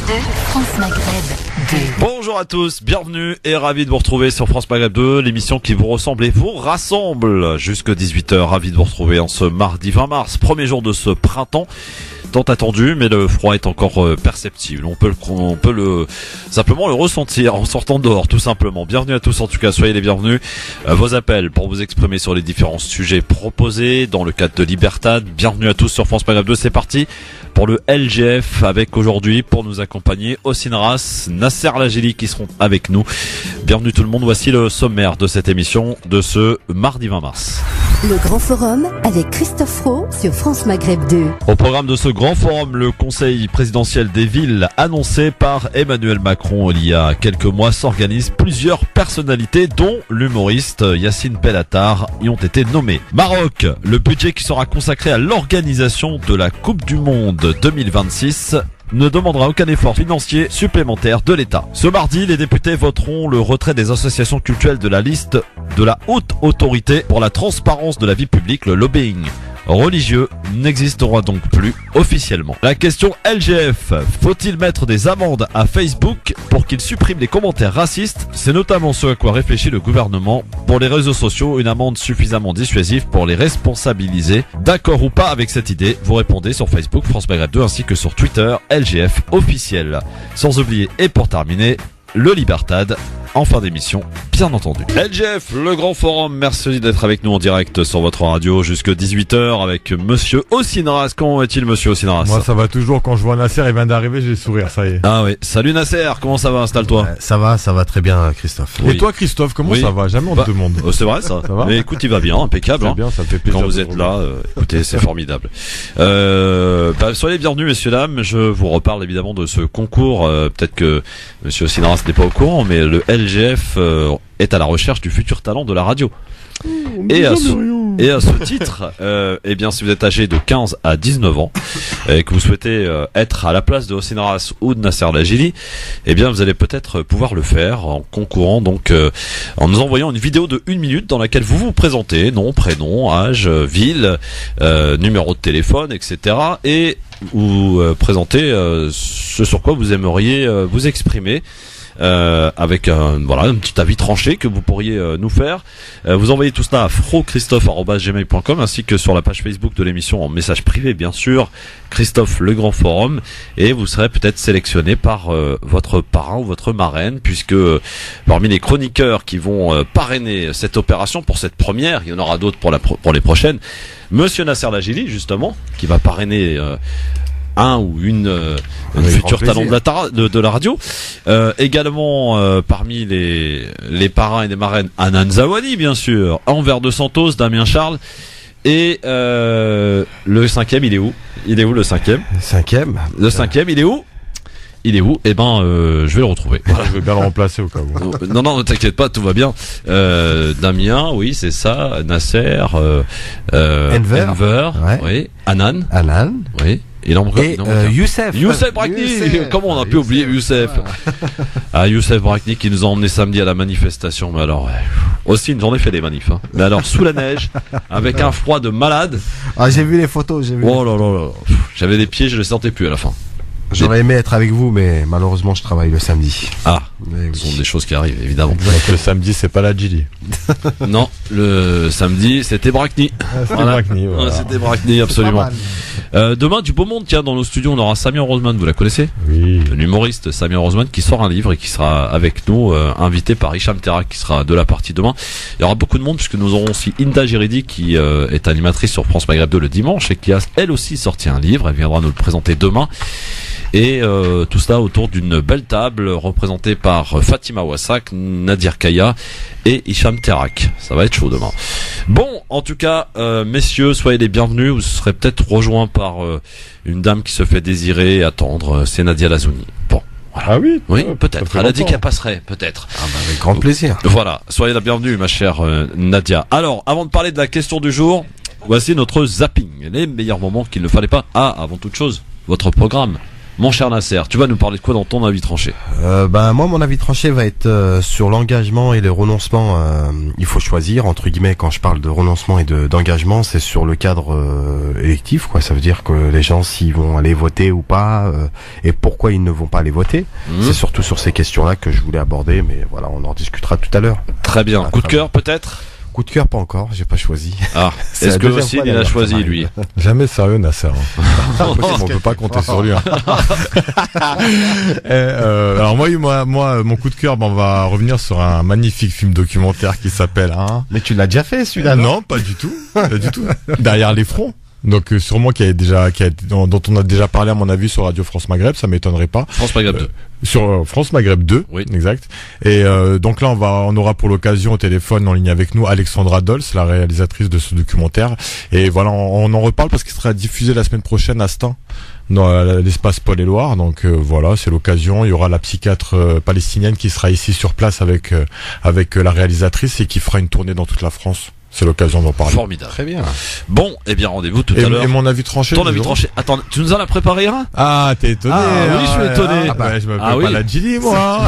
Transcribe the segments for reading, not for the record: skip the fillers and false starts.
France Maghreb 2. Bonjour à tous, bienvenue et ravi de vous retrouver sur France Maghreb 2, l'émission qui vous ressemble et vous rassemble jusqu'à 18h. Ravi de vous retrouver en ce mardi 20 mars, premier jour de ce printemps. Tant attendu, mais le froid est encore perceptible. On peut simplement le ressentir en sortant dehors, tout simplement. Bienvenue à tous, en tout cas, soyez les bienvenus. Vos appels pour vous exprimer sur les différents sujets proposés dans le cadre de Libertad. Bienvenue à tous sur France Maghreb 2, c'est parti pour le LGF avec aujourd'hui, pour nous accompagner, Osinras, Nasser Lajili qui seront avec nous. Bienvenue tout le monde, voici le sommaire de cette émission de ce mardi 20 mars. Le Grand Forum avec Christophe Roux sur France Maghreb 2. Au programme de ce grand forum, le conseil présidentiel des villes annoncé par Emmanuel Macron il y a quelques mois s'organise. Plusieurs personnalités dont l'humoriste Yacine Bellatar y ont été nommées. Maroc, le budget qui sera consacré à l'organisation de la Coupe du Monde 2026 ne demandera aucun effort financier supplémentaire de l'État. Ce mardi, les députés voteront le retrait des associations cultuelles de la liste de la haute autorité pour la transparence de la vie publique, le lobbying religieux n'existera donc plus officiellement. La question LGF, faut-il mettre des amendes à Facebook pour qu'il supprime les commentaires racistes? C'est notamment ce à quoi réfléchit le gouvernement. Pour les réseaux sociaux, une amende suffisamment dissuasive pour les responsabiliser. D'accord ou pas avec cette idée? Vous répondez sur Facebook France Maghreb 2 ainsi que sur Twitter LGF officiel. Sans oublier, et pour terminer, le Libertad en fin d'émission, bien entendu. LGF, le grand forum, merci d'être avec nous en direct sur votre radio jusqu'à 18h avec monsieur Osinras. Comment est-il, monsieur Osinras? Moi ça va toujours, quand je vois Nasser, il vient d'arriver, j'ai le sourire, ça y est. Ah oui, salut Nasser, comment ça va? Installe-toi. Ça va très bien, Christophe. Et toi Christophe, comment ça va? Jamais on te demande. C'est vrai ça, ça va. Mais écoute, il va bien, impeccable. C'est bien, ça me fait plaisir. Quand vous êtes là, écoutez, c'est formidable. Soyez les bienvenus, messieurs, dames. Je vous reparle évidemment de ce concours. Peut-être que monsieur Osinras n'est pas au courant, mais le LGF est à la recherche du futur talent de la radio. Et à ce titre, eh bien, si vous êtes âgé de 15 à 19 ans et que vous souhaitez être à la place de Osinras ou de Nasser Lajili, eh bien, vous allez peut-être pouvoir le faire en concourant, donc en nous envoyant une vidéo de 1 minute dans laquelle vous vous présentez, nom, prénom, âge, ville, numéro de téléphone, etc. et vous présentez ce sur quoi vous aimeriez vous exprimer. Avec un petit avis tranché que vous pourriez nous faire. Vous envoyez tout cela à frochristophe@gmail.com ainsi que sur la page Facebook de l'émission en message privé, bien sûr, Christophe le Grand Forum, et vous serez peut-être sélectionné par votre parrain ou votre marraine, puisque parmi les chroniqueurs qui vont parrainer cette opération pour cette première, il y en aura d'autres pour les prochaines, monsieur Nasser Lajili justement, qui va parrainer un ou une futur talent de la radio. Également parmi les parrains et les marraines, Anan Zawadi bien sûr, Envers de Santos, Damien Charles, et le cinquième, il est où? Il est où le cinquième? Le cinquième, il est où? Eh ben, je vais le retrouver. Voilà. Je vais bien le remplacer au cas où. Non, ne t'inquiète pas, tout va bien. Damien, oui, c'est ça. Nasser, Enver, ouais. Oui. Anan, oui. Et Youssef Brakni. Comment on a pu oublier Youssef? Youssef Brakni qui nous a emmené samedi à la manifestation. Mais alors, aussi j'en ai fait des manifs. Hein. Mais alors sous la neige, avec un froid de malade. Ah, j'ai vu les photos. Oh là là. J'avais des pieds, je les sentais plus à la fin. J'aurais aimé être avec vous, mais malheureusement je travaille le samedi. Ce sont des choses qui arrivent évidemment. Donc le samedi c'est pas la Gili. Non, le samedi c'était Brakni. C'était Brakni, absolument. Demain du beau monde, tiens, dans nos studios on aura Samir Rosman, vous la connaissez? Oui. L'humoriste Samir Rosman qui sort un livre et qui sera avec nous, invité par Hicham Terak qui sera de la partie demain. Il y aura beaucoup de monde puisque nous aurons aussi Inda Giridi qui est animatrice sur France Maghreb 2 le dimanche et qui a elle aussi sorti un livre. Elle viendra nous le présenter demain. Et tout cela autour d'une belle table représentée par Fatima Wassak, Nadir Kaya et Hicham Terak. Ça va être chaud demain. Bon, en tout cas, messieurs, soyez les bienvenus. Vous serez peut-être rejoints par une dame qui se fait désirer et attendre. C'est Nadia Lazouni. Bon. Voilà. Ah oui? Oui, peut-être. Elle a dit qu'elle passerait, peut-être. Avec grand plaisir. Voilà. Soyez la bienvenue, ma chère Nadia. Alors, avant de parler de la question du jour, voici notre zapping. Les meilleurs moments qu'il ne fallait pas. Avant toute chose, votre programme. Mon cher Nasser, tu vas nous parler de quoi dans ton avis tranché? Moi, mon avis tranché va être sur l'engagement et le renoncement. Il faut choisir, entre guillemets, quand je parle de renoncement et d'engagement, c'est sur le cadre électif, quoi. Ça veut dire que les gens, s'ils vont aller voter ou pas, et pourquoi ils ne vont pas aller voter. C'est surtout sur ces questions-là que je voulais aborder, mais voilà, on en discutera tout à l'heure. Très bien. Coup de cœur, peut-être? Coup de cœur, pas encore, j'ai pas choisi. Ah, est-ce que aussi il a choisi, lui? Jamais sérieux, Nasser. On peut pas compter sur lui. Alors moi, mon coup de cœur, on va revenir sur un magnifique film documentaire qui s'appelle. Mais tu l'as déjà fait, celui-là? Non, pas du tout. Derrière les fronts. Donc sûrement dont on a déjà parlé à mon avis sur Radio France Maghreb, ça m'étonnerait pas. France Maghreb 2. Sur France Maghreb 2, oui, exact. Et donc là on aura pour l'occasion au téléphone en ligne avec nous Alexandra Dols, la réalisatrice de ce documentaire. Et voilà, on en reparle parce qu'il sera diffusé la semaine prochaine à Stein, dans l'espace Paul et Loire. Donc voilà, c'est l'occasion. Il y aura la psychiatre palestinienne qui sera ici sur place avec la réalisatrice et qui fera une tournée dans toute la France. C'est l'occasion d'en parler. Formidable. Très bien. Bon, eh bien, rendez-vous tout à l'heure. Et mon avis tranché. Ton avis tranché. Attends, tu nous en as préparé un? Ah, t'es étonné. Oui, je suis étonné. Je m'appelle pas la Gilly, moi.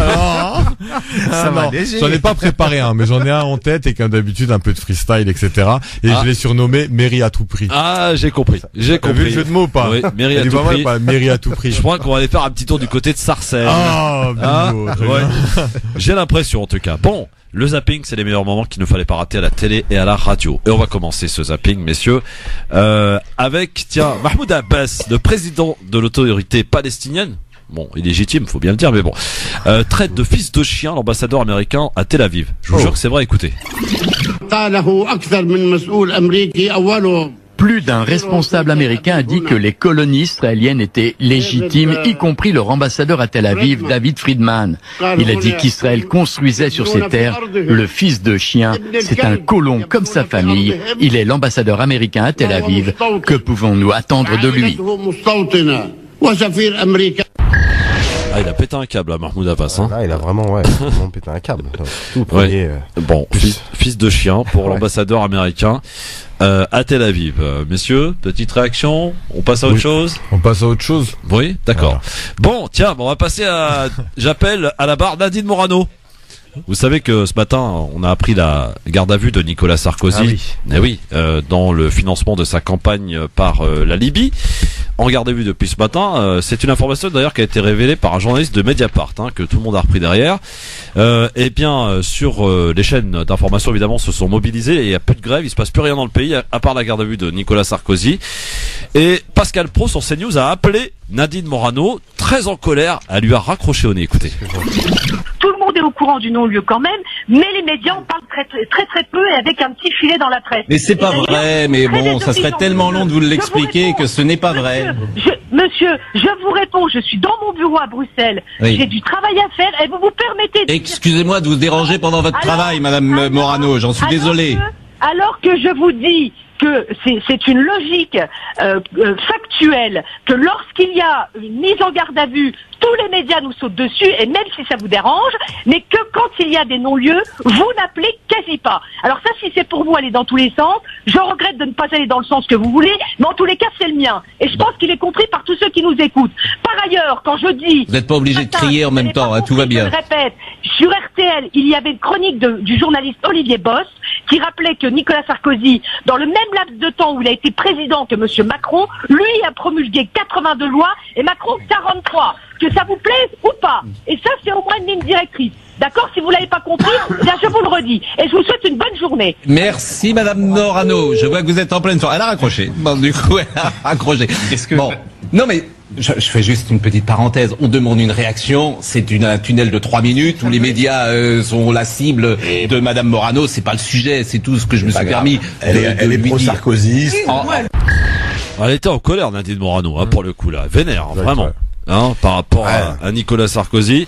Ça va léger. J'en ai pas préparé un, mais j'en ai un en tête et comme d'habitude, un peu de freestyle, etc. Et je l'ai surnommé Mairie à tout prix. Ah, j'ai compris. J'ai compris. Vu le jeu de mots, pas? Oui, Mairie à tout prix. Mairie à tout prix. Je crois qu'on va aller faire un petit tour du côté de Sarcelles. Ouais. J'ai l'impression, en tout cas. Bon. Le zapping, c'est les meilleurs moments qu'il ne fallait pas rater à la télé et à la radio. Et on va commencer ce zapping, messieurs, avec, Mahmoud Abbas, le président de l'autorité palestinienne. Bon, illégitime, faut bien le dire, mais bon. Traite de fils de chien l'ambassadeur américain à Tel Aviv. Je vous jure que c'est vrai, écoutez. Plus d'un responsable américain a dit que les colonies israéliennes étaient légitimes, y compris leur ambassadeur à Tel Aviv, David Friedman. Il a dit qu'Israël construisait sur ses terres le fils de chien. C'est un colon comme sa famille. Il est l'ambassadeur américain à Tel Aviv. Que pouvons-nous attendre de lui? Ah, il a pété un câble, Mahmoud Abbas, hein. Ah, il a vraiment pété un câble. Tout premier, bon, fils de chien pour l'ambassadeur américain. À Tel Aviv. Messieurs, petite réaction, on passe à autre chose? On passe à autre chose? Oui, d'accord. Bon, tiens, on va passer j'appelle à la barre Nadine Morano. Vous savez que ce matin, on a appris la garde à vue de Nicolas Sarkozy. Ah oui. Dans le financement de sa campagne par la Libye. En garde à vue depuis ce matin. C'est une information d'ailleurs qui a été révélée par un journaliste de Mediapart, que tout le monde a repris derrière. Sur les chaînes d'information, évidemment, se sont mobilisées et il n'y a plus de grève, il se passe plus rien dans le pays à part la garde à vue de Nicolas Sarkozy. Et Pascal Pro sur CNews a appelé Nadine Morano, très en colère, elle lui a raccroché au nez. Écoutez. Tout le monde est au courant du non-lieu quand même, mais les médias en parlent très peu et avec un petit filet dans la presse. Mais c'est pas vrai, mais bon, ça serait tellement long de vous l'expliquer que ce n'est pas vrai. Monsieur, je vous réponds, je suis dans mon bureau à Bruxelles, j'ai du travail à faire et vous vous permettez de... Excusez-moi de vous déranger pendant votre travail, Madame Morano, j'en suis désolé. Alors que je vous dis que c'est une logique factuelle, que lorsqu'il y a une mise en garde à vue, tous les médias nous sautent dessus, et même si ça vous dérange, mais que quand il y a des non-lieux, vous n'appelez quasi pas. Alors ça, si c'est pour vous aller dans tous les sens, je regrette de ne pas aller dans le sens que vous voulez, mais en tous les cas, c'est le mien. Et je pense qu'il est compris par tous ceux qui nous écoutent. Par ailleurs, quand je dis... Vous n'êtes pas obligé de crier en même temps, tout va bien. Je le répète, sur RTL, il y avait une chronique du journaliste Olivier Boss, qui rappelait que Nicolas Sarkozy, dans le même laps de temps où il a été président que M. Macron, lui a promulgué 82 lois et Macron 43. Que ça vous plaise ou pas. Et ça, c'est au moins une ligne directrice. D'accord? Si vous l'avez pas compris, là, je vous le redis. Et je vous souhaite une bonne journée. Merci, Madame Morano. Je vois que vous êtes en pleine forme. Elle a raccroché. Bon, du coup, elle a raccroché. Bon. Non, mais, je fais juste une petite parenthèse. On demande une réaction. C'est un tunnel de 3 minutes où les médias sont la cible de Madame Morano. C'est pas le sujet. C'est tout ce que je me suis permis. Elle est pro-sarkozyste. Elle était en colère, Nadine Morano, pour le coup, là. Vénère, vraiment. Par rapport à Nicolas Sarkozy.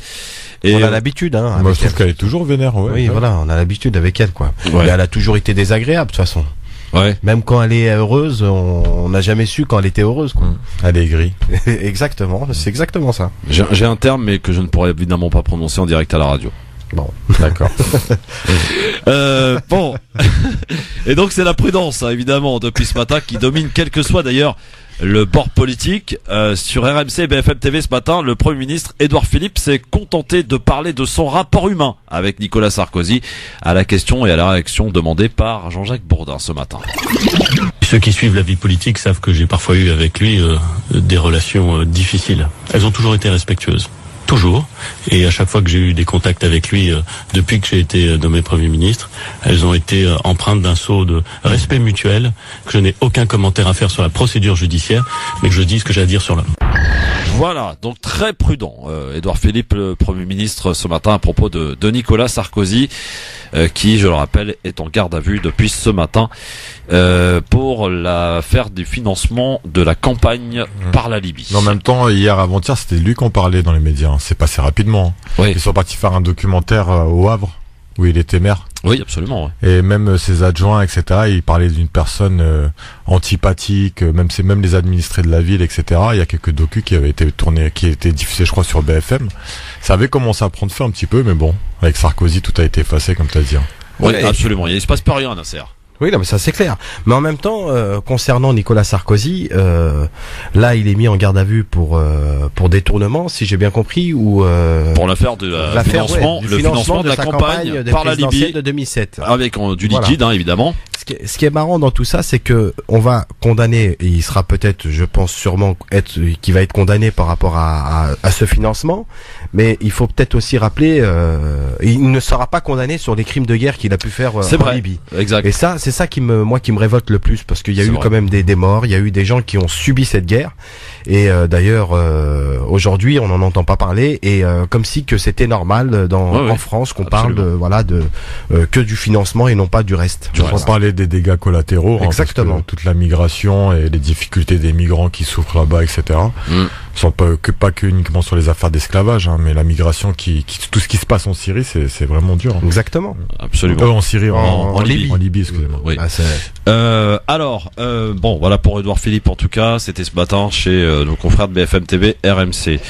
Et on a l'habitude, moi, je trouve qu'elle est toujours vénère, Oui, voilà, on a l'habitude avec elle, quoi. Ouais. Mais elle a toujours été désagréable, de toute façon. Ouais. Même quand elle est heureuse, on n'a jamais su quand elle était heureuse, quoi. Elle est aigrie. Exactement, c'est exactement ça. J'ai un terme, mais que je ne pourrais évidemment pas prononcer en direct à la radio. Bon, d'accord. Bon. Et donc c'est la prudence, hein, évidemment, depuis ce matin qui domine, quel que soit d'ailleurs le bord politique. Sur RMC et BFM TV ce matin, le Premier ministre Édouard Philippe s'est contenté de parler de son rapport humain avec Nicolas Sarkozy à la question et à la réaction demandée par Jean-Jacques Bourdin ce matin. Ceux qui suivent la vie politique savent que j'ai parfois eu avec lui des relations difficiles. Elles ont toujours été respectueuses. Toujours. Et à chaque fois que j'ai eu des contacts avec lui depuis que j'ai été nommé Premier ministre, elles ont été empreintes d'un sceau de respect mutuel, que je n'ai aucun commentaire à faire sur la procédure judiciaire, mais que je dis ce que j'ai à dire sur l'homme. Voilà, donc très prudent, Édouard Philippe, le Premier ministre, ce matin à propos de Nicolas Sarkozy, qui, je le rappelle, est en garde à vue depuis ce matin pour l'affaire du financement de la campagne par la Libye. Mais en même temps, hier avant-hier, c'était lui qu'on parlait dans les médias. C'est passé rapidement. Oui. Ils sont partis faire un documentaire au Havre, où il était maire. Oui, absolument. Ouais. Et même ses adjoints, etc., ils parlaient d'une personne antipathique, même les administrés de la ville, etc. Il y a quelques docus qui avaient été tournés, qui étaient diffusés, je crois, sur BFM. Ça avait commencé à prendre feu un petit peu, mais bon, avec Sarkozy, tout a été effacé, comme tu as dit. Oui, absolument. Il ne se passe pas rien, Nasser. Oui, non, mais ça c'est clair. Mais en même temps, concernant Nicolas Sarkozy, là, il est mis en garde à vue pour détournement, si j'ai bien compris, ou pour l'affaire de le financement de la campagne par la Libye de 2007, avec du liquide, hein, évidemment. Ce qui est marrant dans tout ça, c'est que on va condamner, et il sera peut-être, je pense sûrement qui va être condamné par rapport à ce financement, mais il faut peut-être aussi rappeler, il ne sera pas condamné sur les crimes de guerre qu'il a pu faire en Libye. Exact. Et ça, c'est ça qui me révolte le plus, parce qu'il y a eu quand même des morts, il y a eu des gens qui ont subi cette guerre, et d'ailleurs aujourd'hui on n'en entend pas parler, et comme si que c'était normal en France qu'on parle que du financement et non pas du reste. On parlait des dégâts collatéraux. Exactement. Hein, toute la migration et les difficultés des migrants qui souffrent là-bas, etc. Sont pas que uniquement sur les affaires d'esclavage, hein, mais la migration tout ce qui se passe en Syrie, c'est vraiment dur. Hein. Exactement. Absolument. En Syrie, en Libye. En Libye, excusez-moi. Oui. Bon, voilà pour Édouard Philippe en tout cas, c'était ce matin chez nos confrères de BFM TV, RMC.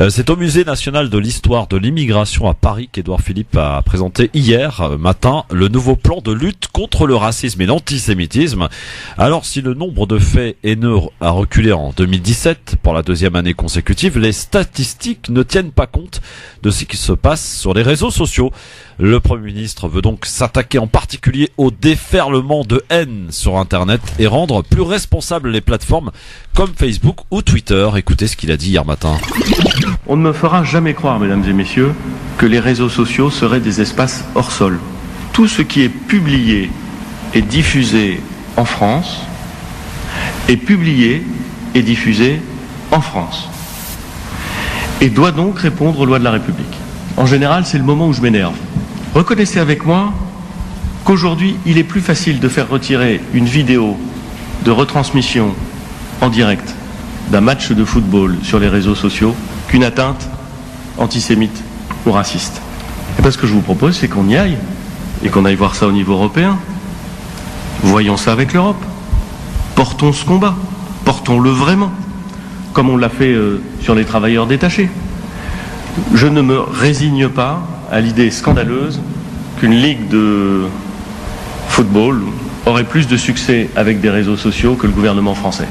C'est au Musée national de l'histoire de l'immigration à Paris qu'Édouard Philippe a présenté hier matin le nouveau plan de lutte contre le racisme et l'antisémitisme. Alors si le nombre de faits haineux a reculé en 2017 pour la deuxième année consécutive, les statistiques ne tiennent pas compte de ce qui se passe sur les réseaux sociaux. Le Premier ministre veut donc s'attaquer en particulier au déferlement de haine sur Internet et rendre plus responsables les plateformes comme Facebook ou Twitter. Écoutez ce qu'il a dit hier matin. On ne me fera jamais croire, mesdames et messieurs, que les réseaux sociaux seraient des espaces hors sol. Tout ce qui est publié et diffusé en France est publié et diffusé en France et doit donc répondre aux lois de la République. En général, c'est le moment où je m'énerve. Reconnaissez avec moi qu'aujourd'hui, il est plus facile de faire retirer une vidéo de retransmission en direct d'un match de football sur les réseaux sociaux qu'une atteinte antisémite ou raciste. Et bien, ce que je vous propose, c'est qu'on y aille et qu'on aille voir ça au niveau européen. Voyons ça avec l'Europe. Portons ce combat. Portons-le vraiment. Comme on l'a fait sur les travailleurs détachés. Je ne me résigne pas à l'idée scandaleuse qu'une ligue de football aurait plus de succès avec des réseaux sociaux que le gouvernement français.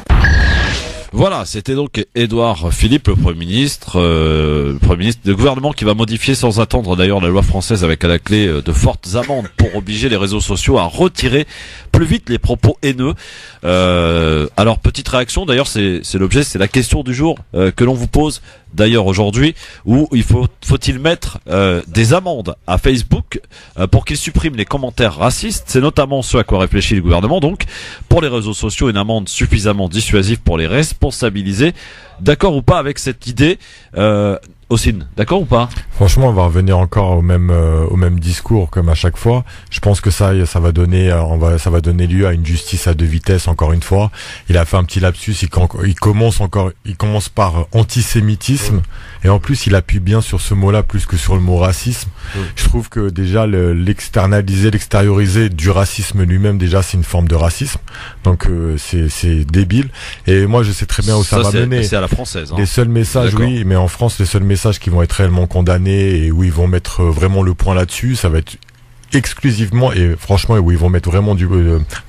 Voilà, c'était donc Édouard Philippe, le Premier ministre du gouvernement qui va modifier sans attendre d'ailleurs la loi française avec à la clé de fortes amendes pour obliger les réseaux sociaux à retirer plus vite les propos haineux. Alors petite réaction, d'ailleurs c'est l'objet, c'est la question du jour que l'on vous pose d'ailleurs aujourd'hui, où faut-il mettre des amendes à Facebook pour qu'il supprime les commentaires racistes. C'est notamment ce à quoi réfléchit le gouvernement. Donc pour les réseaux sociaux, une amende suffisamment dissuasive pour les responsabiliser. D'accord ou pas avec cette idée Ossine, d'accord ou pas? Franchement, on va revenir encore au même discours comme à chaque fois. Je pense que ça va donner lieu à une justice à deux vitesses encore une fois. Il a fait un petit lapsus, il commence par antisémitisme et en plus il appuie bien sur ce mot-là plus que sur le mot racisme. Je trouve que déjà l'extérioriser du racisme lui-même, déjà c'est une forme de racisme. Donc c'est débile. Et moi je sais très bien où ça va mener. C'est à la française. Hein. Les seuls messages, oui, mais en France les seuls messages messages qui vont être réellement condamnés et où ils vont mettre vraiment le point là-dessus, ça va être exclusivement et franchement où ils vont mettre vraiment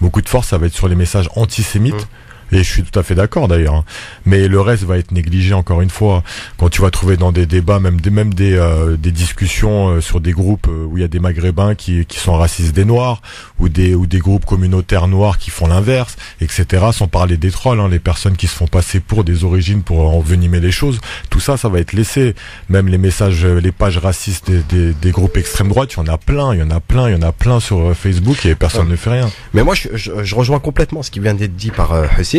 beaucoup de force, ça va être sur les messages antisémites. Et je suis tout à fait d'accord d'ailleurs, hein. Mais le reste va être négligé encore une fois. Quand tu vas trouver dans des débats, même des discussions sur des groupes où il y a des Maghrébins qui sont racistes des Noirs, ou des groupes communautaires noirs qui font l'inverse, etc. Sans parler des trolls, hein, les personnes qui se font passer pour des origines pour envenimer les choses. Tout ça, ça va être laissé. Même les messages, les pages racistes des groupes extrême droite, il y en a plein sur Facebook et personne ne fait rien. Mais moi, je rejoins complètement ce qui vient d'être dit par Hussein.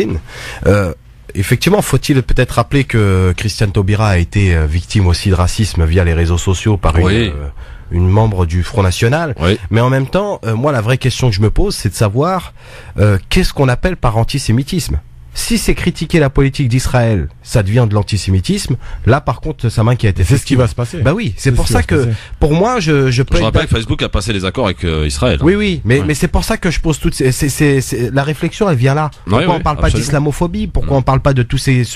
Effectivement, faut-il peut-être rappeler que Christiane Taubira a été victime aussi de racisme via les réseaux sociaux par une membre du Front National. Oui. Mais en même temps, moi, la vraie question que je me pose, c'est de savoir qu'est-ce qu'on appelle par antisémitisme. Si c'est critiquer la politique d'Israël, ça devient de l'antisémitisme. Là, par contre, ça m'inquiète. C'est ce qui va se passer. Bah oui, c'est pour ça que, pour moi, je peux. Je rappelle que Facebook a passé les accords avec Israël. Oui, mais c'est pour ça que je pose toutes la réflexion, elle vient là. Pourquoi on parle pas d'islamophobie? Pourquoi on parle pas de tous ces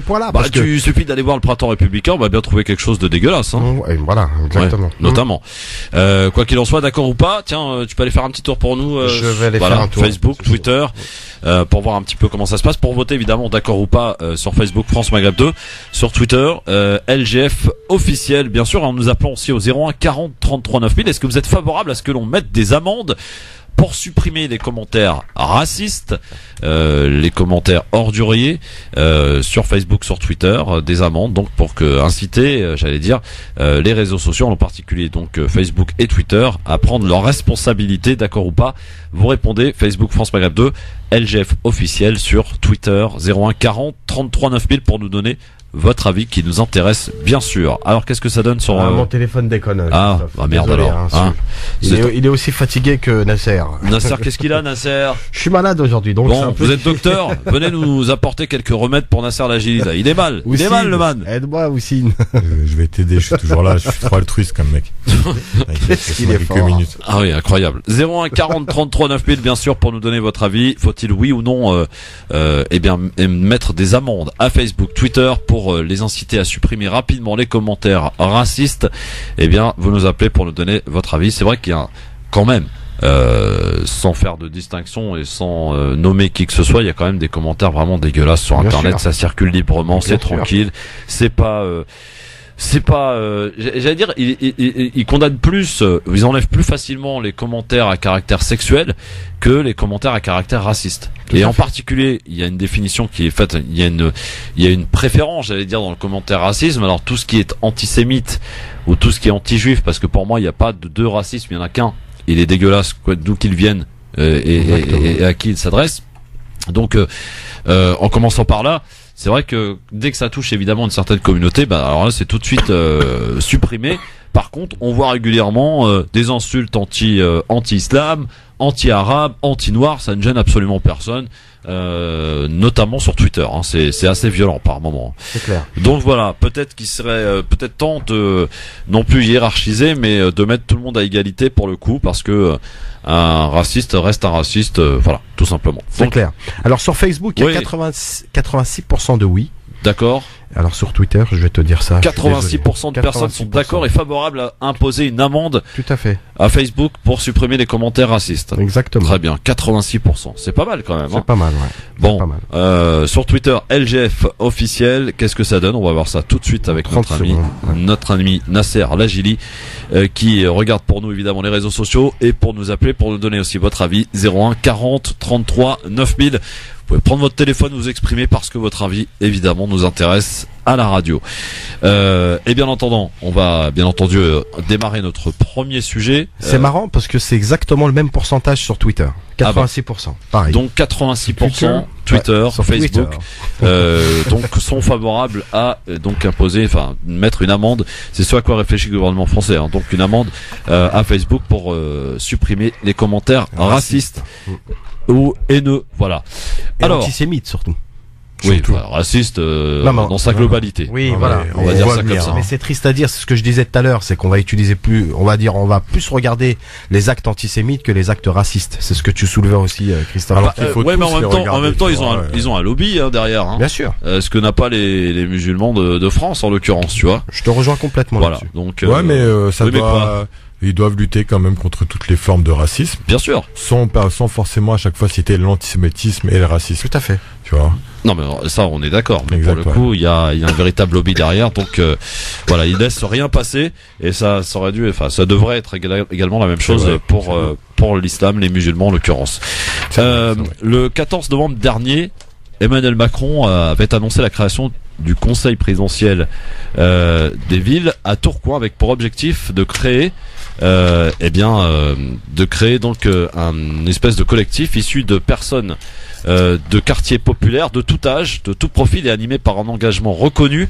points-là? Bah, il suffit d'aller voir le printemps républicain, on va bien trouver quelque chose de dégueulasse, hein. Voilà, exactement. Notamment. Quoi qu'il en soit, d'accord ou pas, tiens, tu peux aller faire un petit tour pour nous. Je vais aller faire un tour. Facebook, Twitter, pour voir un petit peu comment ça se passe. Pour voter évidemment d'accord ou pas sur Facebook France Maghreb 2, sur Twitter LGF officiel bien sûr, en nous appelant aussi au 01 40 33 9000. Est-ce que vous êtes favorable à ce que l'on mette des amendes pour supprimer les commentaires racistes, les commentaires orduriers sur Facebook, sur Twitter, des amendes donc pour inciter, j'allais dire, les réseaux sociaux en particulier donc Facebook et Twitter à prendre leurs responsabilités, d'accord ou pas. Vous répondez Facebook France Maghreb 2, LGF officiel sur Twitter 01 40 33 9000 pour nous donner votre avis qui nous intéresse bien sûr. Alors qu'est-ce que ça donne sur mon téléphone déconne. Ah merde. Désolé, alors. Hein, il est aussi fatigué que Nasser. Nasser, qu'est-ce qu'il a, Nasser? Je suis malade aujourd'hui, donc. Bon, vous êtes docteur, venez nous apporter quelques remèdes pour Nasser Lajili. Il est mal. Il est mal, le man. Aide-moi, Oussine. Je vais t'aider, je suis toujours là, je suis trop altruiste comme mec. Il est fort. Minutes. Ah oui, incroyable. 01 40 33 9000 bien sûr pour nous donner votre avis. Faut-il oui ou non mettre des amendes à Facebook, Twitter pour les inciter à supprimer rapidement les commentaires racistes? Eh bien, vous nous appelez pour nous donner votre avis. C'est vrai qu'il y a quand même, sans faire de distinction et sans nommer qui que ce soit, il y a quand même des commentaires vraiment dégueulasses sur Internet. Ça circule librement, c'est tranquille. C'est pas j'allais dire, ils condamnent plus, ils enlèvent plus facilement les commentaires à caractère sexuel que les commentaires à caractère raciste. Et en particulier, il y a une définition qui est faite, il y a une préférence, j'allais dire, dans le commentaire racisme. Alors tout ce qui est antisémite ou tout ce qui est anti-juif, parce que pour moi, il n'y a pas de deux racismes, il y en a qu'un. Il est dégueulasse, d'où qu'il vienne et à qui il s'adresse. Donc, en commençant par là, c'est vrai que dès que ça touche évidemment une certaine communauté, alors là c'est tout de suite supprimé. Par contre, on voit régulièrement des insultes anti-islam, anti-arabe, anti-noir, ça ne gêne absolument personne, notamment sur Twitter. Hein. C'est assez violent par moment. C'est clair. Donc voilà, peut-être qu'il serait peut-être temps de non plus hiérarchiser, mais de mettre tout le monde à égalité pour le coup, parce que un raciste reste un raciste, voilà, tout simplement. C'est clair. Alors sur Facebook, il y a 86% de oui. D'accord. Alors sur Twitter, je vais te dire ça. 86% de personnes sont d'accord et favorables à imposer une amende. Tout à fait. À Facebook pour supprimer les commentaires racistes. Exactement. Très bien. 86%. C'est pas mal quand même. C'est pas mal, ouais. Bon. Sur Twitter, LGF officiel. Qu'est-ce que ça donne? On va voir ça tout de suite avec notre ami Nasser Lajili, qui regarde pour nous évidemment les réseaux sociaux et pour nous appeler, pour nous donner aussi votre avis. 01 40 33 9000. Vous pouvez prendre votre téléphone, vous exprimer parce que votre avis, évidemment, nous intéresse à la radio. Et bien entendu, on va bien entendu démarrer notre premier sujet. C'est marrant parce que c'est exactement le même pourcentage sur Twitter. 86%. Pareil. Donc 86% Twitter, Facebook, donc sont favorables à donc imposer, mettre une amende. C'est ce à quoi réfléchit le gouvernement français. Hein, donc une amende à Facebook pour supprimer les commentaires racistes ou haineux, voilà. Et alors, antisémite surtout. Oui, raciste dans sa globalité. Oui, voilà. On va dire ça comme ça. Mais c'est triste à dire, c'est ce que je disais tout à l'heure, c'est qu'on va on va plus regarder les actes antisémites que les actes racistes. C'est ce que tu soulevais aussi, Christophe. Alors qu'il faut mais en même temps, ils ont un lobby derrière. Hein. Bien sûr. Ce que n'a pas les musulmans de France en l'occurrence, tu vois. Je te rejoins complètement voilà. là-dessus. Donc mais ils doivent lutter quand même contre toutes les formes de racisme. Bien sûr. Sans forcément à chaque fois citer l'antisémitisme et le racisme. Tout à fait. Tu vois. Non mais ça on est d'accord. Mais pour le coup il y a un véritable lobby derrière. Donc voilà, ils laissent rien passer et ça devrait être également la même chose pour l'islam, les musulmans en l'occurrence. Le 14 novembre dernier, Emmanuel Macron avait annoncé la création du Conseil présidentiel des villes à Tourcoing avec pour objectif de créer donc un espèce de collectif issu de personnes de quartiers populaires de tout âge, de tout profil et animés par un engagement reconnu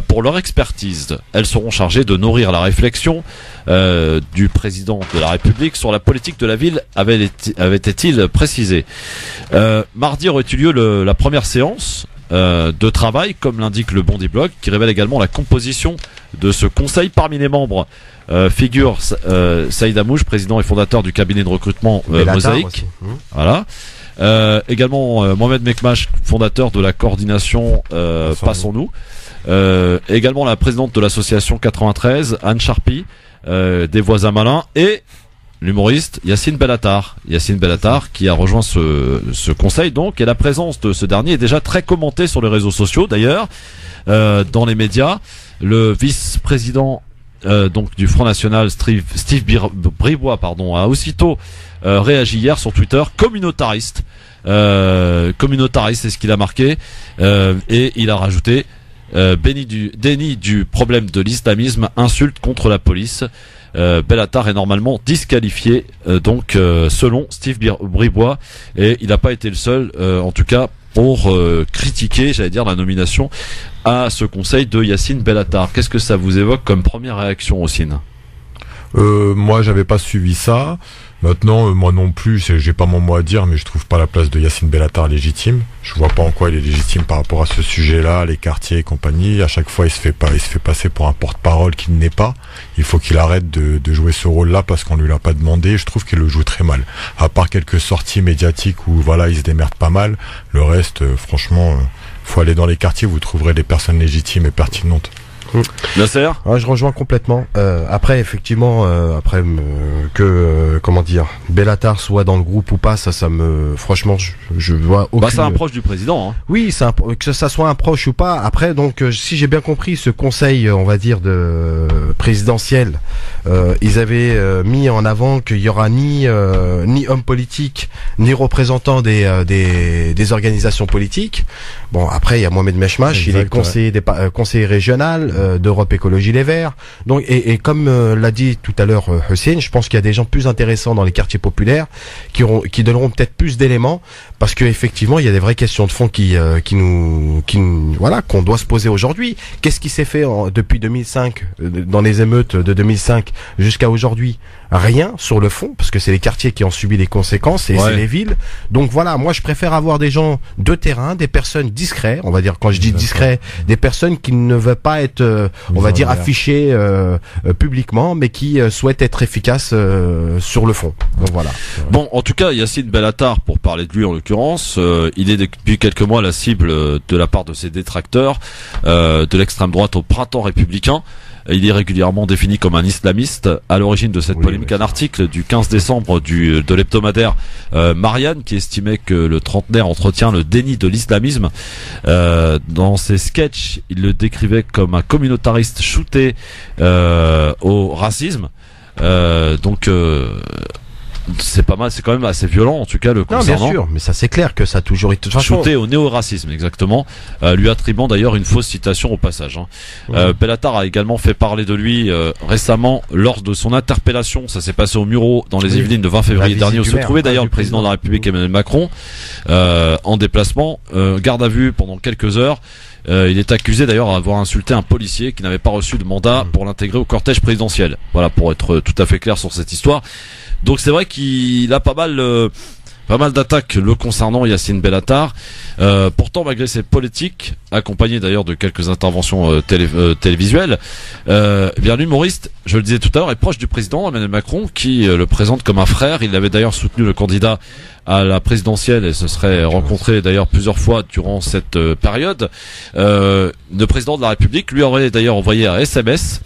pour leur expertise. Elles seront chargées de nourrir la réflexion du président de la République sur la politique de la ville, avait-il précisé. Mardi aurait eu lieu la première séance de travail, comme l'indique le Bondi Blog, qui révèle également la composition de ce conseil. Parmi les membres figure Saïd Amouche, président et fondateur du cabinet de recrutement Mosaïque. Voilà. Également Mohamed Mekmash, fondateur de la coordination Passons-nous. Également la présidente de l'association 93, Anne Charpy, des Voisins Malins, et l'humoriste Yacine Bellatar. Yacine Bellatar qui a rejoint ce conseil donc, et la présence de ce dernier est déjà très commentée sur les réseaux sociaux d'ailleurs, dans les médias. Le vice-président donc du Front National, Steve Bribois, a aussitôt réagi hier sur Twitter, communautariste, c'est ce qu'il a marqué, et il a rajouté déni du problème de l'islamisme, insulte contre la police. Bellatar est normalement disqualifié, selon Steve Bribois, et il n'a pas été le seul, en tout cas, pour critiquer, la nomination à ce conseil de Yacine Bellatar. Qu'est-ce que ça vous évoque comme première réaction, Ossine ? Moi, j'avais pas suivi ça. Maintenant, moi non plus, j'ai pas mon mot à dire, mais je trouve pas la place de Yacine Bellatar légitime. Je vois pas en quoi il est légitime par rapport à ce sujet-là, les quartiers et compagnie. À chaque fois, il se fait passer pour un porte-parole qu'il n'est pas. Il faut qu'il arrête de jouer ce rôle-là parce qu'on lui l'a pas demandé. Je trouve qu'il le joue très mal. À part quelques sorties médiatiques où il se démerde pas mal. Le reste, franchement, faut aller dans les quartiers, vous trouverez des personnes légitimes et pertinentes. Nasser ? Je rejoins complètement. Après, effectivement, Bellatar soit dans le groupe ou pas, franchement, je vois aucune... c'est un proche du président. Hein. Oui, que ça soit un proche ou pas. Après, donc, si j'ai bien compris, ce conseil, on va dire de présidentiel, ils avaient mis en avant qu'il y aura ni homme politique, ni représentant des organisations politiques. Bon, après, il y a Mohamed Mekmash, il est conseiller régional d'Europe Écologie Les Verts. Donc, et comme l'a dit tout à l'heure Hussein, je pense qu'il y a des gens plus intéressants dans les quartiers populaires qui donneront peut-être plus d'éléments, parce que effectivement, il y a des vraies questions de fond qu'on doit se poser aujourd'hui. Qu'est-ce qui s'est fait depuis 2005, dans les émeutes de 2005 jusqu'à aujourd'hui? Rien sur le fond, parce que c'est les quartiers qui ont subi les conséquences et c'est les villes. Donc voilà, moi je préfère avoir des gens de terrain, des personnes discrets, on va dire, quand je dis discrets, des personnes qui ne veulent pas être, affichées publiquement, mais qui souhaitent être efficaces sur le fond. Donc voilà. Bon, en tout cas, Yacine Bellatar, pour parler de lui en l'occurrence, il est depuis quelques mois la cible de la part de ses détracteurs, de l'extrême droite au printemps républicain. Il est régulièrement défini comme un islamiste. À l'origine de cette polémique, un article du 15 décembre de l'hebdomadaire Marianne, qui estimait que le trentenaire entretient le déni de l'islamisme. Dans ses sketchs, il le décrivait comme un communautariste shooté au racisme. C'est pas mal, c'est quand même assez violent en tout cas le concernant. Bien sûr, mais ça c'est clair que ça a toujours été shooté au néo-racisme, exactement, lui attribuant d'ailleurs une fausse citation au passage. Bellatar a également fait parler de lui récemment lors de son interpellation. Ça s'est passé au Mureau dans les Yvelines le 20 février dernier, où se trouvait d'ailleurs le président de la République Emmanuel Macron en déplacement, garde à vue pendant quelques heures. Il est accusé d'ailleurs d'avoir insulté un policier qui n'avait pas reçu de mandat pour l'intégrer au cortège présidentiel. Voilà, pour être tout à fait clair sur cette histoire. Donc c'est vrai qu'il a pas mal Pas mal d'attaques le concernant, Yacine Bellatar. Pourtant, malgré ses politiques, accompagnées d'ailleurs de quelques interventions télévisuelles, bien l'humoriste, je le disais tout à l'heure, est proche du président Emmanuel Macron, qui le présente comme un frère. Il avait d'ailleurs soutenu le candidat à la présidentielle et se serait rencontré d'ailleurs plusieurs fois durant cette période. Le président de la République lui aurait d'ailleurs envoyé un SMS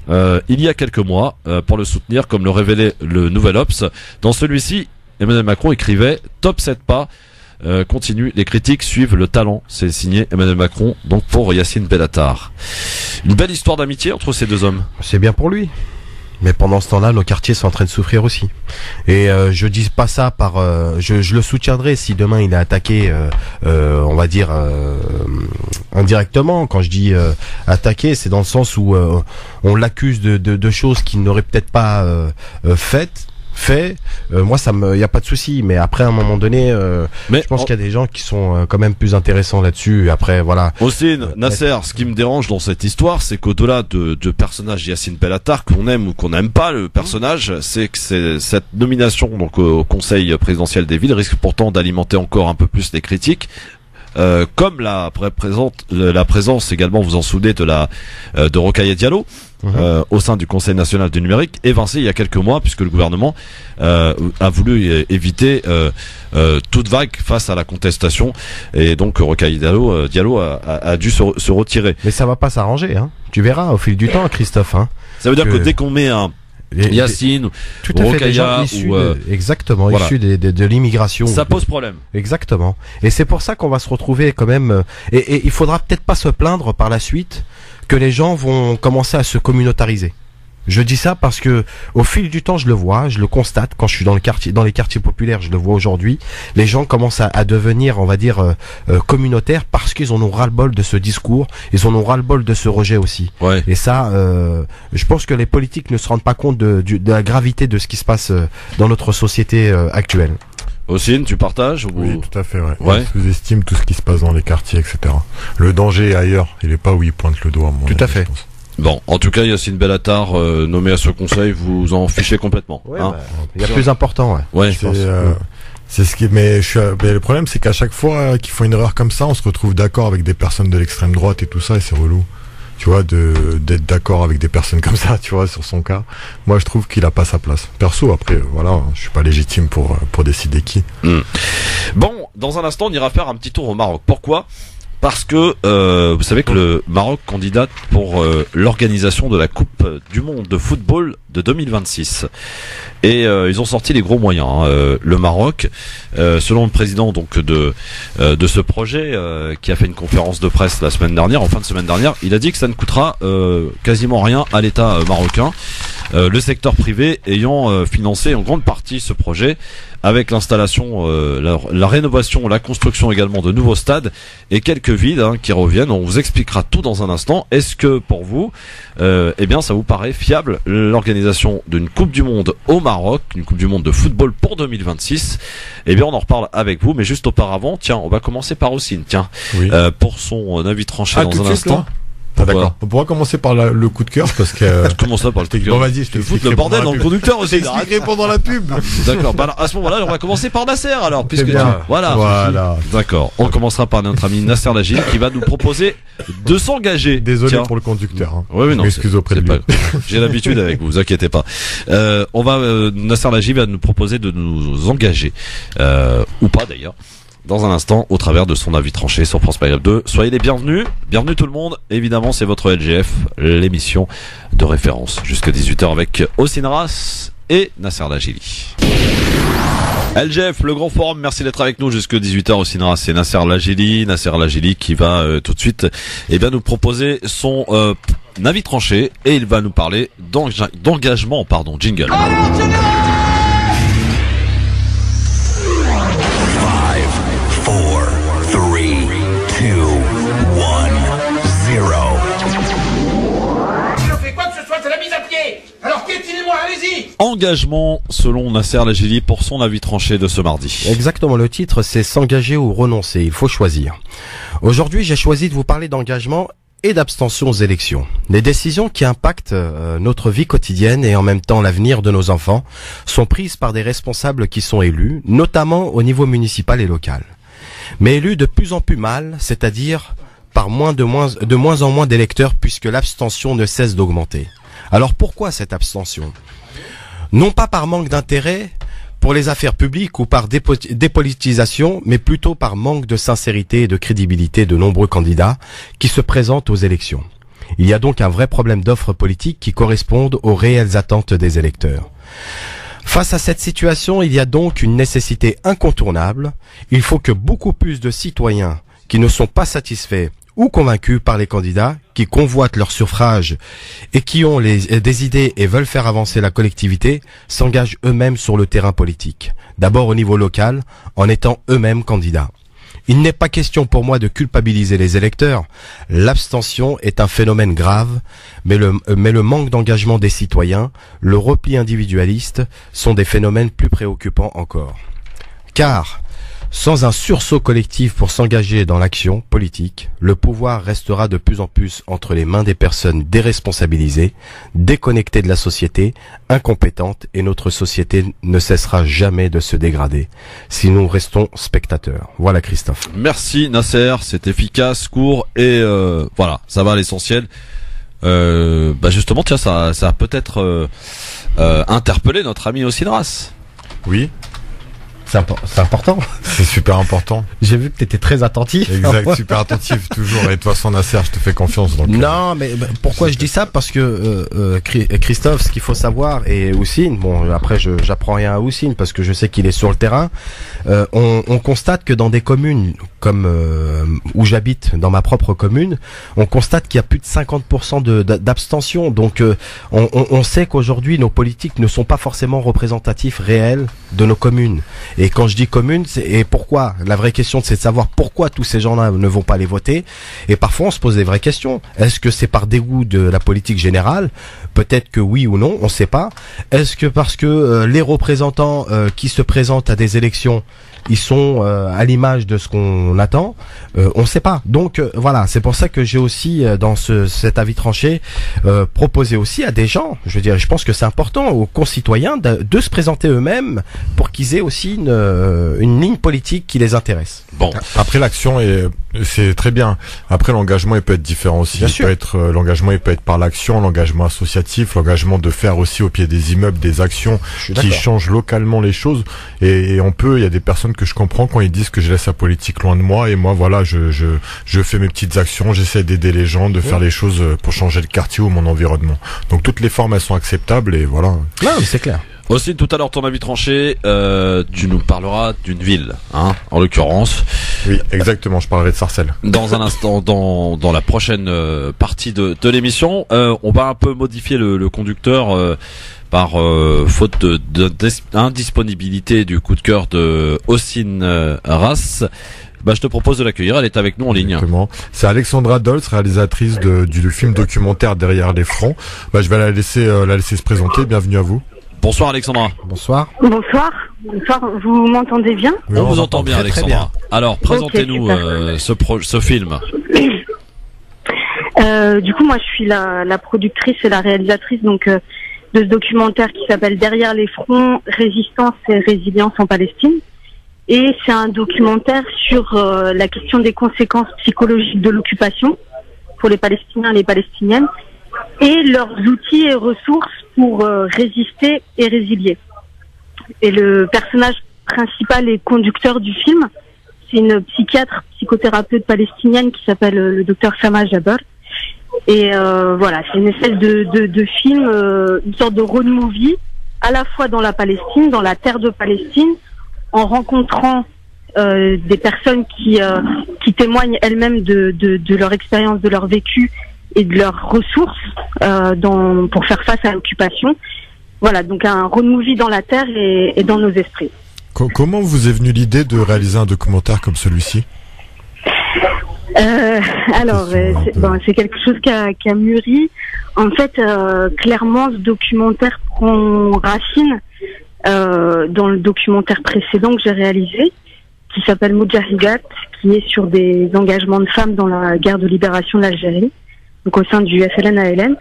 il y a quelques mois pour le soutenir, comme le révélait le Nouvel Obs. Dans celui-ci, Emmanuel Macron écrivait « Top 7 pas, continue, les critiques suivent le talent ». C'est signé Emmanuel Macron, donc pour Yacine Bellatar. Une belle histoire d'amitié entre ces deux hommes. C'est bien pour lui. Mais pendant ce temps-là, nos quartiers sont en train de souffrir aussi. Et je dis pas ça par... je le soutiendrai si demain il est attaqué, on va dire, indirectement. Quand je dis attaqué, c'est dans le sens où on l'accuse de choses qu'il n'aurait peut-être pas faites. Moi y a pas de souci, mais après à un moment donné je pense qu'il y a des gens qui sont quand même plus intéressants là-dessus. Après voilà. Hossein, Nasser, ce qui me dérange dans cette histoire, c'est qu'au-delà de personnage Yacine Bellatar, qu'on aime ou qu'on n'aime pas le personnage, c'est que cette nomination donc au Conseil présidentiel des villes risque pourtant d'alimenter encore un peu plus les critiques. Comme la présence également, vous en souvenez, de Rokhaya Diallo au sein du Conseil national du numérique, évincé il y a quelques mois, puisque le gouvernement a voulu éviter toute vague face à la contestation, et donc Rokhaya Diallo a dû se retirer. Mais ça va pas s'arranger, hein. Tu verras au fil du temps, Christophe. Hein, ça veut dire que dès qu'on met un Yacine, tout à fait, Rokhaya, issus de l'immigration. Ça pose problème. Exactement. Et c'est pour ça qu'on va se retrouver quand même. Et il faudra peut-être pas se plaindre par la suite que les gens vont commencer à se communautariser. Je dis ça parce que au fil du temps, je le vois, je le constate quand je suis dans les quartiers populaires, je le vois aujourd'hui. Les gens commencent à devenir, on va dire, communautaires parce qu'ils en ont ras-le-bol de ce discours, ils en ont ras-le-bol de ce rejet aussi. Ouais. Et ça, je pense que les politiques ne se rendent pas compte de la gravité de ce qui se passe dans notre société actuelle. Hossein, tu partages ou... Oui, tout à fait, ouais. Ouais. On sous-estime tout ce qui se passe dans les quartiers, etc. Le danger est ailleurs, il est pas où il pointe le doigt, tout à fait. Bon, en tout cas, Yacine Bellatar, nommé à ce conseil, vous en fichez complètement. Ouais, hein. Il y a plus important, ouais. Ouais, je pense. C'est ce qui, mais le problème, c'est qu'à chaque fois qu'ils font une erreur comme ça, on se retrouve d'accord avec des personnes de l'extrême droite et tout ça, et c'est relou. Tu vois, d'être d'accord avec des personnes comme ça, tu vois, sur son cas. Moi, je trouve qu'il a pas sa place. Perso, après, voilà, je suis pas légitime pour décider qui. Bon, dans un instant, on ira faire un petit tour au Maroc. Pourquoi ? Parce que vous savez que le Maroc candidate pour l'organisation de la Coupe du Monde de football de 2026. Et ils ont sorti les gros moyens. Hein. Le Maroc, selon le président donc de ce projet, qui a fait une conférence de presse la semaine dernière, en fin de semaine dernière, il a dit que ça ne coûtera quasiment rien à l'État marocain. Le secteur privé ayant financé en grande partie ce projet, avec l'installation, la rénovation, la construction également de nouveaux stades et quelques villes qui reviennent. On vous expliquera tout dans un instant. Est-ce que pour vous, eh bien, ça vous paraît fiable l'organisation d'une Coupe du Monde au Maroc, une Coupe du Monde de football pour 2026 ? Eh bien, on en reparle avec vous, mais juste auparavant, tiens, on va commencer par Hossein, tiens, oui. Pour son avis tranché dans un instant. Ah, d'accord. On pourra commencer par le coup de cœur parce que. Comment ça par le coup de cœur? Bon, vas-y, je te fous le bordel dans le conducteur aussi. J'expliquerai pendant la pub. D'accord. Bah alors, à ce moment-là, on va commencer par Nasser alors, puisque voilà. D'accord. On commencera par notre ami Nasser Lagil qui va nous proposer de s'engager. Désolé pour le conducteur. Hein. Oui, non. Excuse auprès de lui. J'ai l'habitude avec vous, inquiétez pas. Nasser Lagil va nous proposer de nous engager, ou pas d'ailleurs, dans un instant, au travers de son avis tranché sur France Maghreb 2. Soyez les bienvenus. Bienvenue tout le monde. Évidemment, c'est votre LGF, l'émission de référence. Jusqu'à 18h avec Hossein Ras et Nasser Lagili. LGF, le grand forum, merci d'être avec nous jusqu'à 18h. Hossein Ras et Nasser Lagili qui va tout de suite nous proposer son avis tranché et il va nous parler d'engagement. Jingle. Engagement selon Nasser Lagili pour son avis tranché de ce mardi. Exactement, le titre c'est s'engager ou renoncer, il faut choisir. Aujourd'hui j'ai choisi de vous parler d'engagement et d'abstention aux élections. Les décisions qui impactent notre vie quotidienne et en même temps l'avenir de nos enfants sont prises par des responsables qui sont élus, notamment au niveau municipal et local. Mais élus de plus en plus mal, c'est-à-dire par de moins en moins d'électeurs puisque l'abstention ne cesse d'augmenter. Alors pourquoi cette abstention ? Non pas par manque d'intérêt pour les affaires publiques ou par dépolitisation, mais plutôt par manque de sincérité et de crédibilité de nombreux candidats qui se présentent aux élections. Il y a donc un vrai problème d'offres politiques qui correspondent aux réelles attentes des électeurs. Face à cette situation, il y a donc une nécessité incontournable. Il faut que beaucoup plus de citoyens qui ne sont pas satisfaits ou convaincus par les candidats, qui convoitent leur suffrage et qui ont des idées et veulent faire avancer la collectivité, s'engagent eux-mêmes sur le terrain politique. D'abord au niveau local, en étant eux-mêmes candidats. Il n'est pas question pour moi de culpabiliser les électeurs. L'abstention est un phénomène grave, mais le manque d'engagement des citoyens, le repli individualiste sont des phénomènes plus préoccupants encore. Car, sans un sursaut collectif pour s'engager dans l'action politique, le pouvoir restera de plus en plus entre les mains des personnes déresponsabilisées, déconnectées de la société, incompétentes, et notre société ne cessera jamais de se dégrader si nous restons spectateurs. Voilà Christophe. Merci Nasser, c'est efficace, court et voilà, ça va à l'essentiel. Justement, tiens, ça a peut-être interpellé notre ami Osinras. Oui. C'est important. C'est super important. J'ai vu que tu étais très attentif. Exact, super attentif toujours. Et de toute façon, Nasser, je te fais confiance. Donc, non, mais pourquoi je dis ça ? Parce que Christophe, ce qu'il faut savoir, et Houssine, bon, après j'apprends rien à Houssine parce que je sais qu'il est sur le terrain. On constate que dans des communes comme où j'habite, dans ma propre commune, on constate qu'il y a plus de 50% d'abstention. Donc on sait qu'aujourd'hui nos politiques ne sont pas forcément représentatifs réels de nos communes. Et quand je dis commune, et pourquoi ? La vraie question, c'est de savoir pourquoi tous ces gens-là ne vont pas les voter. Et parfois, on se pose des vraies questions. Est-ce que c'est par dégoût de la politique générale ? Peut-être que oui ou non, on ne sait pas. Est-ce que parce que les représentants qui se présentent à des élections, ils sont à l'image de ce qu'on attend, on ne sait pas. Donc voilà, c'est pour ça que j'ai aussi dans cet avis tranché proposé aussi à des gens, je veux dire, je pense que c'est important aux concitoyens de se présenter eux-mêmes pour qu'ils aient aussi une ligne politique qui les intéresse. Bon, après l'action c'est très bien. Après l'engagement il peut être différent aussi. L'engagement il peut être par l'action, l'engagement associatif, l'engagement de faire aussi au pied des immeubles des actions qui changent localement les choses. Et il y a des personnes que je comprends quand ils disent que je laisse la politique loin de moi et moi voilà je fais mes petites actions, j'essaie d'aider les gens, de faire les choses pour changer le quartier ou mon environnement. Donc toutes les formes elles sont acceptables et voilà. Non mais c'est clair. Aussi tout à l'heure ton avis tranché, tu nous parleras d'une ville, en l'occurrence. Oui, exactement, je parlerai de Sarcelles. Dans un instant, dans la prochaine partie de l'émission, on va un peu modifier le conducteur par faute d'indisponibilité du coup de cœur de Houssine Ras. Je te propose de l'accueillir, elle est avec nous en ligne. Exactement. C'est Alexandra Dolz, réalisatrice du film documentaire Derrière les fronts. Je vais la laisser se présenter. Bienvenue à vous. Bonsoir Alexandra. Bonsoir. Bonsoir. Bonsoir. Vous m'entendez bien ? Oui, on vous entend bien, Alexandra. Bien. Alors, présentez-nous ce film. Du coup, moi, je suis la productrice et la réalisatrice de ce documentaire qui s'appelle Derrière les fronts, résistance et résilience en Palestine. Et c'est un documentaire sur la question des conséquences psychologiques de l'occupation pour les Palestiniens et les Palestiniennes et leurs outils et ressources pour résister et résilier. Et le personnage principal et conducteur du film, c'est une psychothérapeute palestinienne qui s'appelle le docteur Sama Jabbar. Et voilà, c'est une espèce de film, une sorte de road movie, à la fois dans la Palestine, dans la terre de Palestine, en rencontrant des personnes qui témoignent elles-mêmes de leur expérience, de leur vécu et de leurs ressources pour faire face à l'occupation. Voilà, donc un road movie dans la terre et dans nos esprits. Comment vous est venue l'idée de réaliser un documentaire comme celui-ci ? C'est quelque chose qui a mûri. En fait, clairement, ce documentaire prend racine dans le documentaire précédent que j'ai réalisé, qui s'appelle Moudjahidat, qui est sur des engagements de femmes dans la guerre de libération de l'Algérie. donc au sein du FLN-ALN.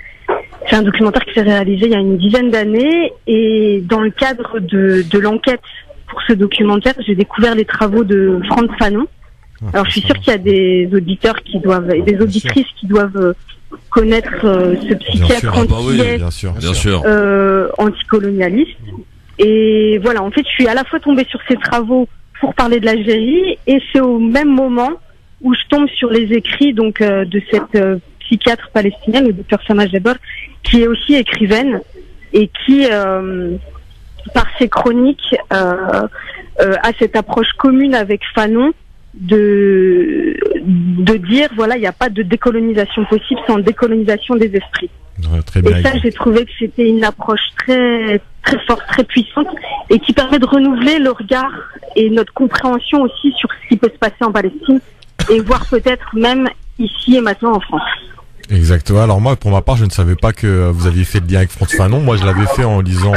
C'est un documentaire qui s'est réalisé il y a une dizaine d'années, et dans le cadre de l'enquête pour ce documentaire, j'ai découvert les travaux de Frantz Fanon. Alors je suis sûre qu'il y a des auditeurs et des auditrices qui doivent connaître ce psychiatre antillais, anticolonialiste. Et voilà, en fait, je suis à la fois tombée sur ses travaux pour parler de l'Algérie, et c'est au même moment où je tombe sur les écrits donc de cette psychiatre palestinienne, le docteur Sama Jabber, qui est aussi écrivaine et qui, par ses chroniques, a cette approche commune avec Fanon de dire voilà, il n'y a pas de décolonisation possible sans décolonisation des esprits. Ouais, très bien. Et ça, j'ai trouvé que c'était une approche très très forte, très puissante, et qui permet de renouveler le regard et notre compréhension aussi sur ce qui peut se passer en Palestine, et voir peut-être même ici et maintenant en France. Exactement. Alors moi, pour ma part, je ne savais pas que vous aviez fait le lien avec Frantz Fanon. Moi, je l'avais fait en lisant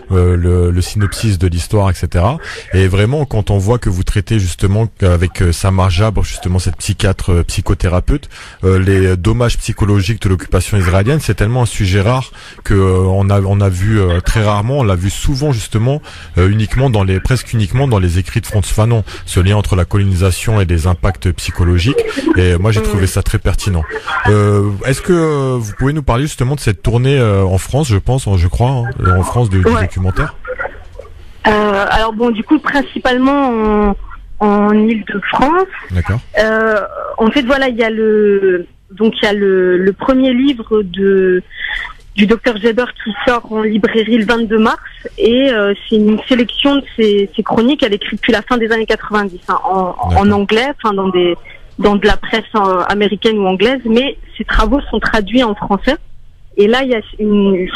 le synopsis de l'histoire, etc. Et vraiment, quand on voit que vous traitez justement avec Samar Jabr, justement cette psychiatre, psychothérapeute, les dommages psychologiques de l'occupation israélienne, c'est tellement un sujet rare que on a vu très rarement. On l'a vu souvent justement presque uniquement dans les écrits de Frantz Fanon, ce lien entre la colonisation et les impacts psychologiques. Et moi, j'ai trouvé ça très pertinent. Est-ce que vous pouvez nous parler justement de cette tournée en France, je crois, en France du documentaire? Alors bon, du coup, principalement en Île-de-France. D'accord. En fait, voilà, il y a le premier livre du docteur Jabber qui sort en librairie le 22 mars, et c'est une sélection de ses chroniques. Elle est écrite depuis la fin des années 90 en anglais, enfin dans de la presse américaine ou anglaise, mais ces travaux sont traduits en français. Et là, il y a une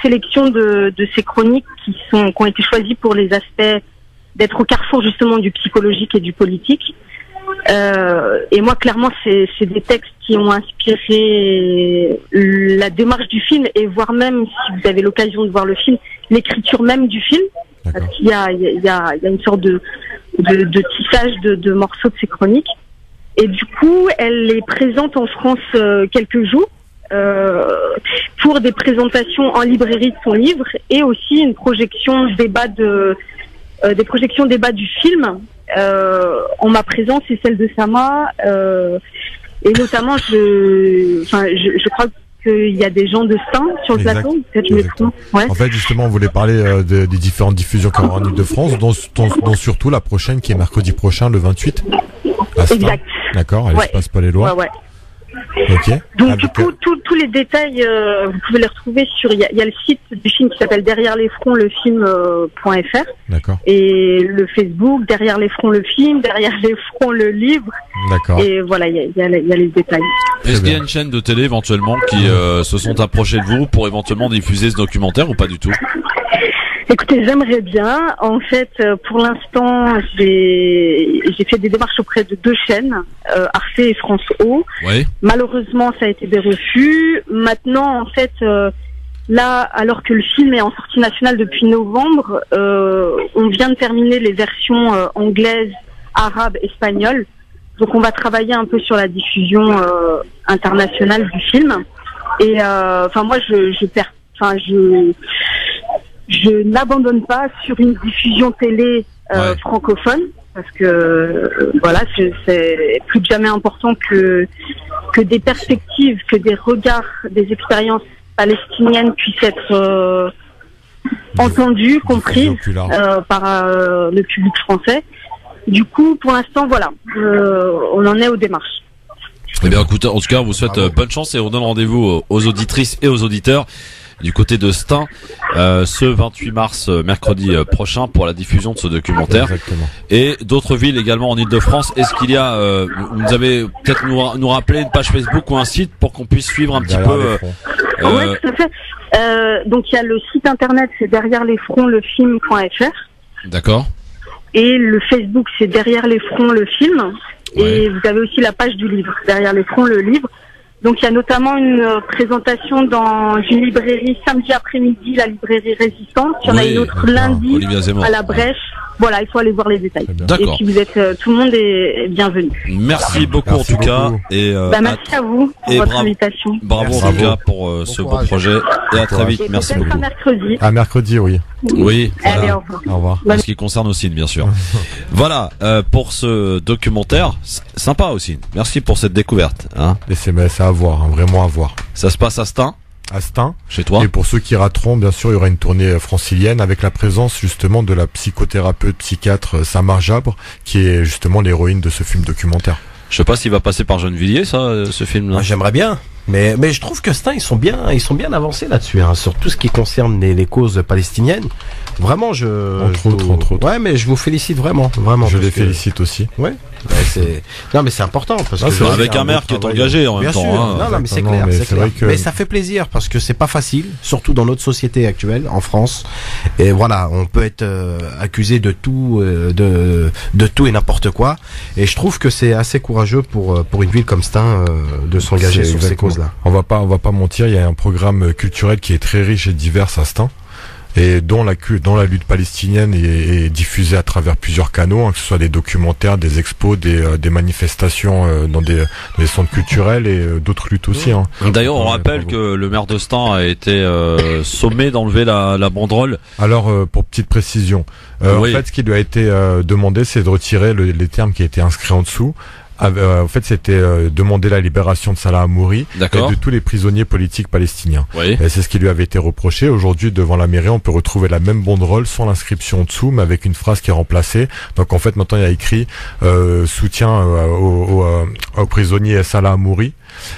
sélection de ces chroniques qui ont été choisies pour les aspects d'être au carrefour justement du psychologique et du politique. Et moi, clairement, c'est des textes qui ont inspiré la démarche du film, et voire même, si vous avez l'occasion de voir le film, l'écriture même du film. D'accord. Parce qu'il y a une sorte de tissage de morceaux de ces chroniques. Et du coup, elle est présente en France quelques jours pour des présentations en librairie de son livre, et aussi une projection débat des projections débat du film en ma présence et celle de Sama. Et notamment, je crois qu'il y a des gens de Stein sur le plateau. Peut-être je me trompe. Ouais. En fait, justement, on voulait parler des différentes diffusions qu'il y aura en Ile-de-France, dont surtout la prochaine qui est mercredi prochain, le 28. Exact. D'accord, à l'espace Palais-Loire. Ouais. Ok. Donc du coup, tous les détails, vous pouvez les retrouver sur. Il y a le site du film qui s'appelle Derrière les fronts le film.fr. D'accord. Et le Facebook Derrière les fronts le film, Derrière les fronts le livre. D'accord. Et voilà, il y a les détails. Est-ce qu'il y a une chaîne de télé éventuellement qui se sont approchés de vous pour éventuellement diffuser ce documentaire, ou pas du tout? Écoutez, j'aimerais bien. En fait, pour l'instant, j'ai fait des démarches auprès de 2 chaînes, Arte et France O. Oui. Malheureusement, ça a été des refus. Maintenant, en fait, là, alors que le film est en sortie nationale depuis novembre, on vient de terminer les versions anglaises, arabes, espagnoles. Donc, on va travailler un peu sur la diffusion internationale du film. Et moi, je n'abandonne pas sur une diffusion télé francophone, parce que voilà, c'est plus que jamais important que des perspectives, que des regards, des expériences palestiniennes puissent être entendues, comprises par le public français. Du coup, pour l'instant, voilà, on en est aux démarches. Eh bien, écoutez, en tout cas, on vous souhaite bonne chance, et on donne rendez-vous aux auditrices et aux auditeurs du côté de Stein ce 28 mars, mercredi prochain, pour la diffusion de ce documentaire. Exactement. Et d'autres villes également en Ile-de-France. Est-ce qu'il y a, vous avez peut-être nous rappeler une page Facebook ou un site pour qu'on puisse suivre un petit peu Oui, tout à fait. Donc il y a le site internet, c'est Derrière les fronts le film.fr. D'accord. Et le Facebook, c'est Derrière les fronts le film. Ouais. Et vous avez aussi la page du livre, Derrière les fronts le livre. Donc il y a notamment une présentation dans une librairie samedi après-midi, la librairie Résistante. Il y en a une autre lundi à la Brèche. voilà, il faut aller voir les détails. D'accord. Et puis vous êtes, tout le monde est bienvenu. Merci beaucoup en tout cas. Et merci à vous pour votre invitation. Bravo en tout cas pour ce beau projet. Et à très vite. Et merci peut-être beaucoup. à mercredi. À mercredi, oui. Oui. Allez, Voilà. au revoir. Au revoir. En ce qui concerne Ossine, bien sûr. Voilà, pour ce documentaire, sympa aussi. Merci pour cette découverte. Hein. Et c'est à voir, hein, vraiment à voir. Ça se passe à Stein, chez toi. Et pour ceux qui rateront, bien sûr, il y aura une tournée francilienne avec la présence justement de la psychothérapeute psychiatre Samar Jabre, qui est justement l'héroïne de ce film documentaire. Je sais pas s'il va passer par Gennevilliers, ça, ce film-là. Moi, j'aimerais bien. Mais je trouve que Stein, ils sont bien avancés là-dessus, hein, sur tout ce qui concerne les causes palestiniennes. Vraiment, Entre autres. Ouais, mais je vous félicite vraiment. Je les félicite aussi. Ouais. Non, mais c'est important parce que avec un maire qui est engagé en même temps. Bien sûr. Hein. Non, mais c'est clair, c'est clair. Mais ça fait plaisir parce que c'est pas facile, surtout dans notre société actuelle, en France. Et voilà, on peut être accusé de tout, de tout et n'importe quoi. Et je trouve que c'est assez courageux pour une ville comme Stein de s'engager sur ces causes-là. On va pas mentir, il y a un programme culturel qui est très riche et divers à Stein. Et dont la lutte palestinienne est diffusée à travers plusieurs canaux, hein, que ce soit des documentaires, des expos, des manifestations dans des centres culturels et d'autres luttes aussi. Hein. D'ailleurs, on rappelle que le maire de Stein a été sommé d'enlever la banderole. Alors, pour petite précision, oui. En fait, ce qui lui a été demandé, c'est de retirer les termes qui étaient inscrits en dessous. En fait, c'était demander la libération de Salah Hamouri et de tous les prisonniers politiques palestiniens. Oui. Et c'est ce qui lui avait été reproché. Aujourd'hui, devant la mairie, on peut retrouver la même banderole sans l'inscription en dessous, mais avec une phrase qui est remplacée. Donc, en fait, maintenant, il y a écrit soutien aux prisonniers Salah Hamouri.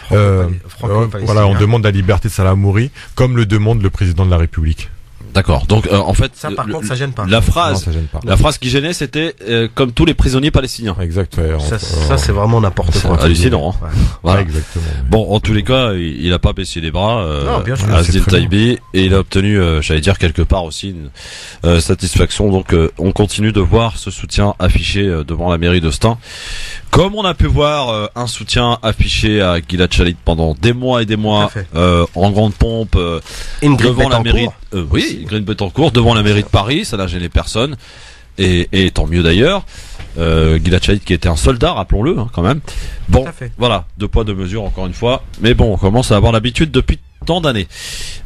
Voilà, on demande la liberté de Salah Hamouri, comme le demande le président de la République. D'accord. Donc en fait, ça par contre, ça gêne pas. La phrase, non, ça gêne pas. La phrase qui gênait, c'était comme tous les prisonniers palestiniens. Exact. Ouais, ça c'est vraiment n'importe quoi. Hallucinant. Hein. Ouais. Voilà. Ouais, exactement. Bon, en tous les cas, il a pas baissé les bras. Asdin Taibi, et il a obtenu, j'allais dire quelque part aussi une satisfaction. Donc, on continue de voir ce soutien affiché devant la mairie de Stein. Comme on a pu voir un soutien affiché à Gilad Shalit pendant des mois et des mois, en grande pompe, devant la mairie. Oui, Ingrid Betancourt devant la mairie de Paris, ça n'a gêné personne, et tant mieux d'ailleurs. Gilad Shalit qui était un soldat, rappelons-le, hein, quand même. Bon, voilà, 2 poids 2 mesures encore une fois, mais bon, on commence à avoir l'habitude depuis tant d'années.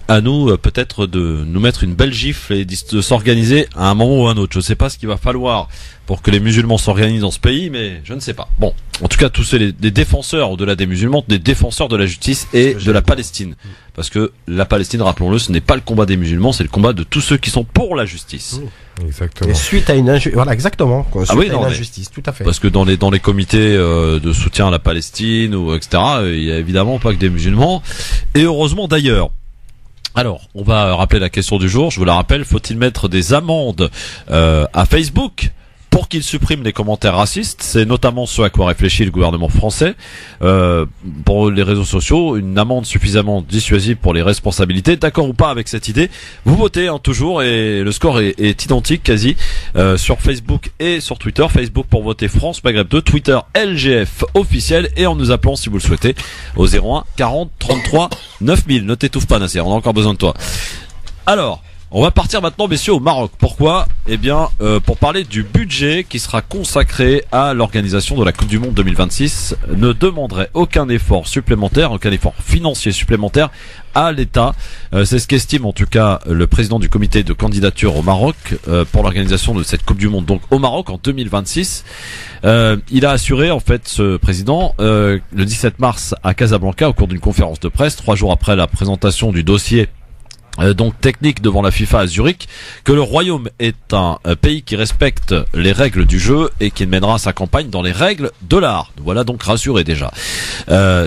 À nous peut-être de nous mettre une belle gifle et de s'organiser à un moment ou à un autre. Je ne sais pas ce qu'il va falloir pour que les musulmans s'organisent dans ce pays, mais je ne sais pas. Bon, en tout cas, tous les défenseurs, au-delà des musulmans, des défenseurs de la justice et de la Palestine. Parce que la Palestine, rappelons-le, ce n'est pas le combat des musulmans, c'est le combat de tous ceux qui sont pour la justice. Exactement. Et suite à une injustice, voilà, exactement. Suite à une injustice, tout à fait. Parce que dans les comités de soutien à la Palestine ou etc., il y a évidemment pas que des musulmans. Et heureusement d'ailleurs. Alors, on va rappeler la question du jour. Je vous la rappelle, faut-il mettre des amendes à Facebook pour qu'il supprime les commentaires racistes? C'est notamment ce à quoi réfléchit le gouvernement français. Pour les réseaux sociaux, une amende suffisamment dissuasive pour les responsabilités. D'accord ou pas avec cette idée? Vous votez toujours, et le score est identique quasi sur Facebook et sur Twitter. Facebook pour voter France Maghreb 2, Twitter LGF officiel, et en nous appelant si vous le souhaitez au 01 40 33 9000. Ne t'étouffe pas, Nasser, on a encore besoin de toi. Alors, on va partir maintenant, messieurs, au Maroc. Pourquoi? Eh bien, pour parler du budget qui sera consacré à l'organisation de la Coupe du Monde 2026, ne demanderait aucun effort supplémentaire, aucun effort financier supplémentaire à l'État. C'est ce qu'estime en tout cas le président du comité de candidature au Maroc pour l'organisation de cette Coupe du Monde, donc au Maroc en 2026. Il a assuré, en fait, ce président, le 17 mars à Casablanca, au cours d'une conférence de presse, 3 jours après la présentation du dossier donc technique devant la FIFA à Zurich, que le Royaume est un pays qui respecte les règles du jeu et qui mènera sa campagne dans les règles de l'art. Voilà donc rassuré déjà.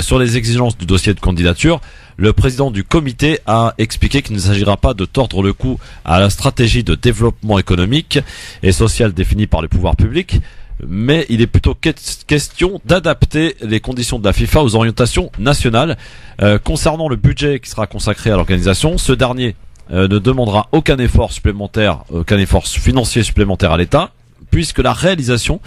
Sur les exigences du dossier de candidature, le président du comité a expliqué qu'il ne s'agira pas de tordre le cou à la stratégie de développement économique et social définie par les pouvoirs publics, mais il est plutôt question d'adapter les conditions de la FIFA aux orientations nationales. Concernant le budget qui sera consacré à l'organisation, ce dernier ne demandera aucun effort supplémentaire, aucun effort financier supplémentaire à l'État, puisque la réalisation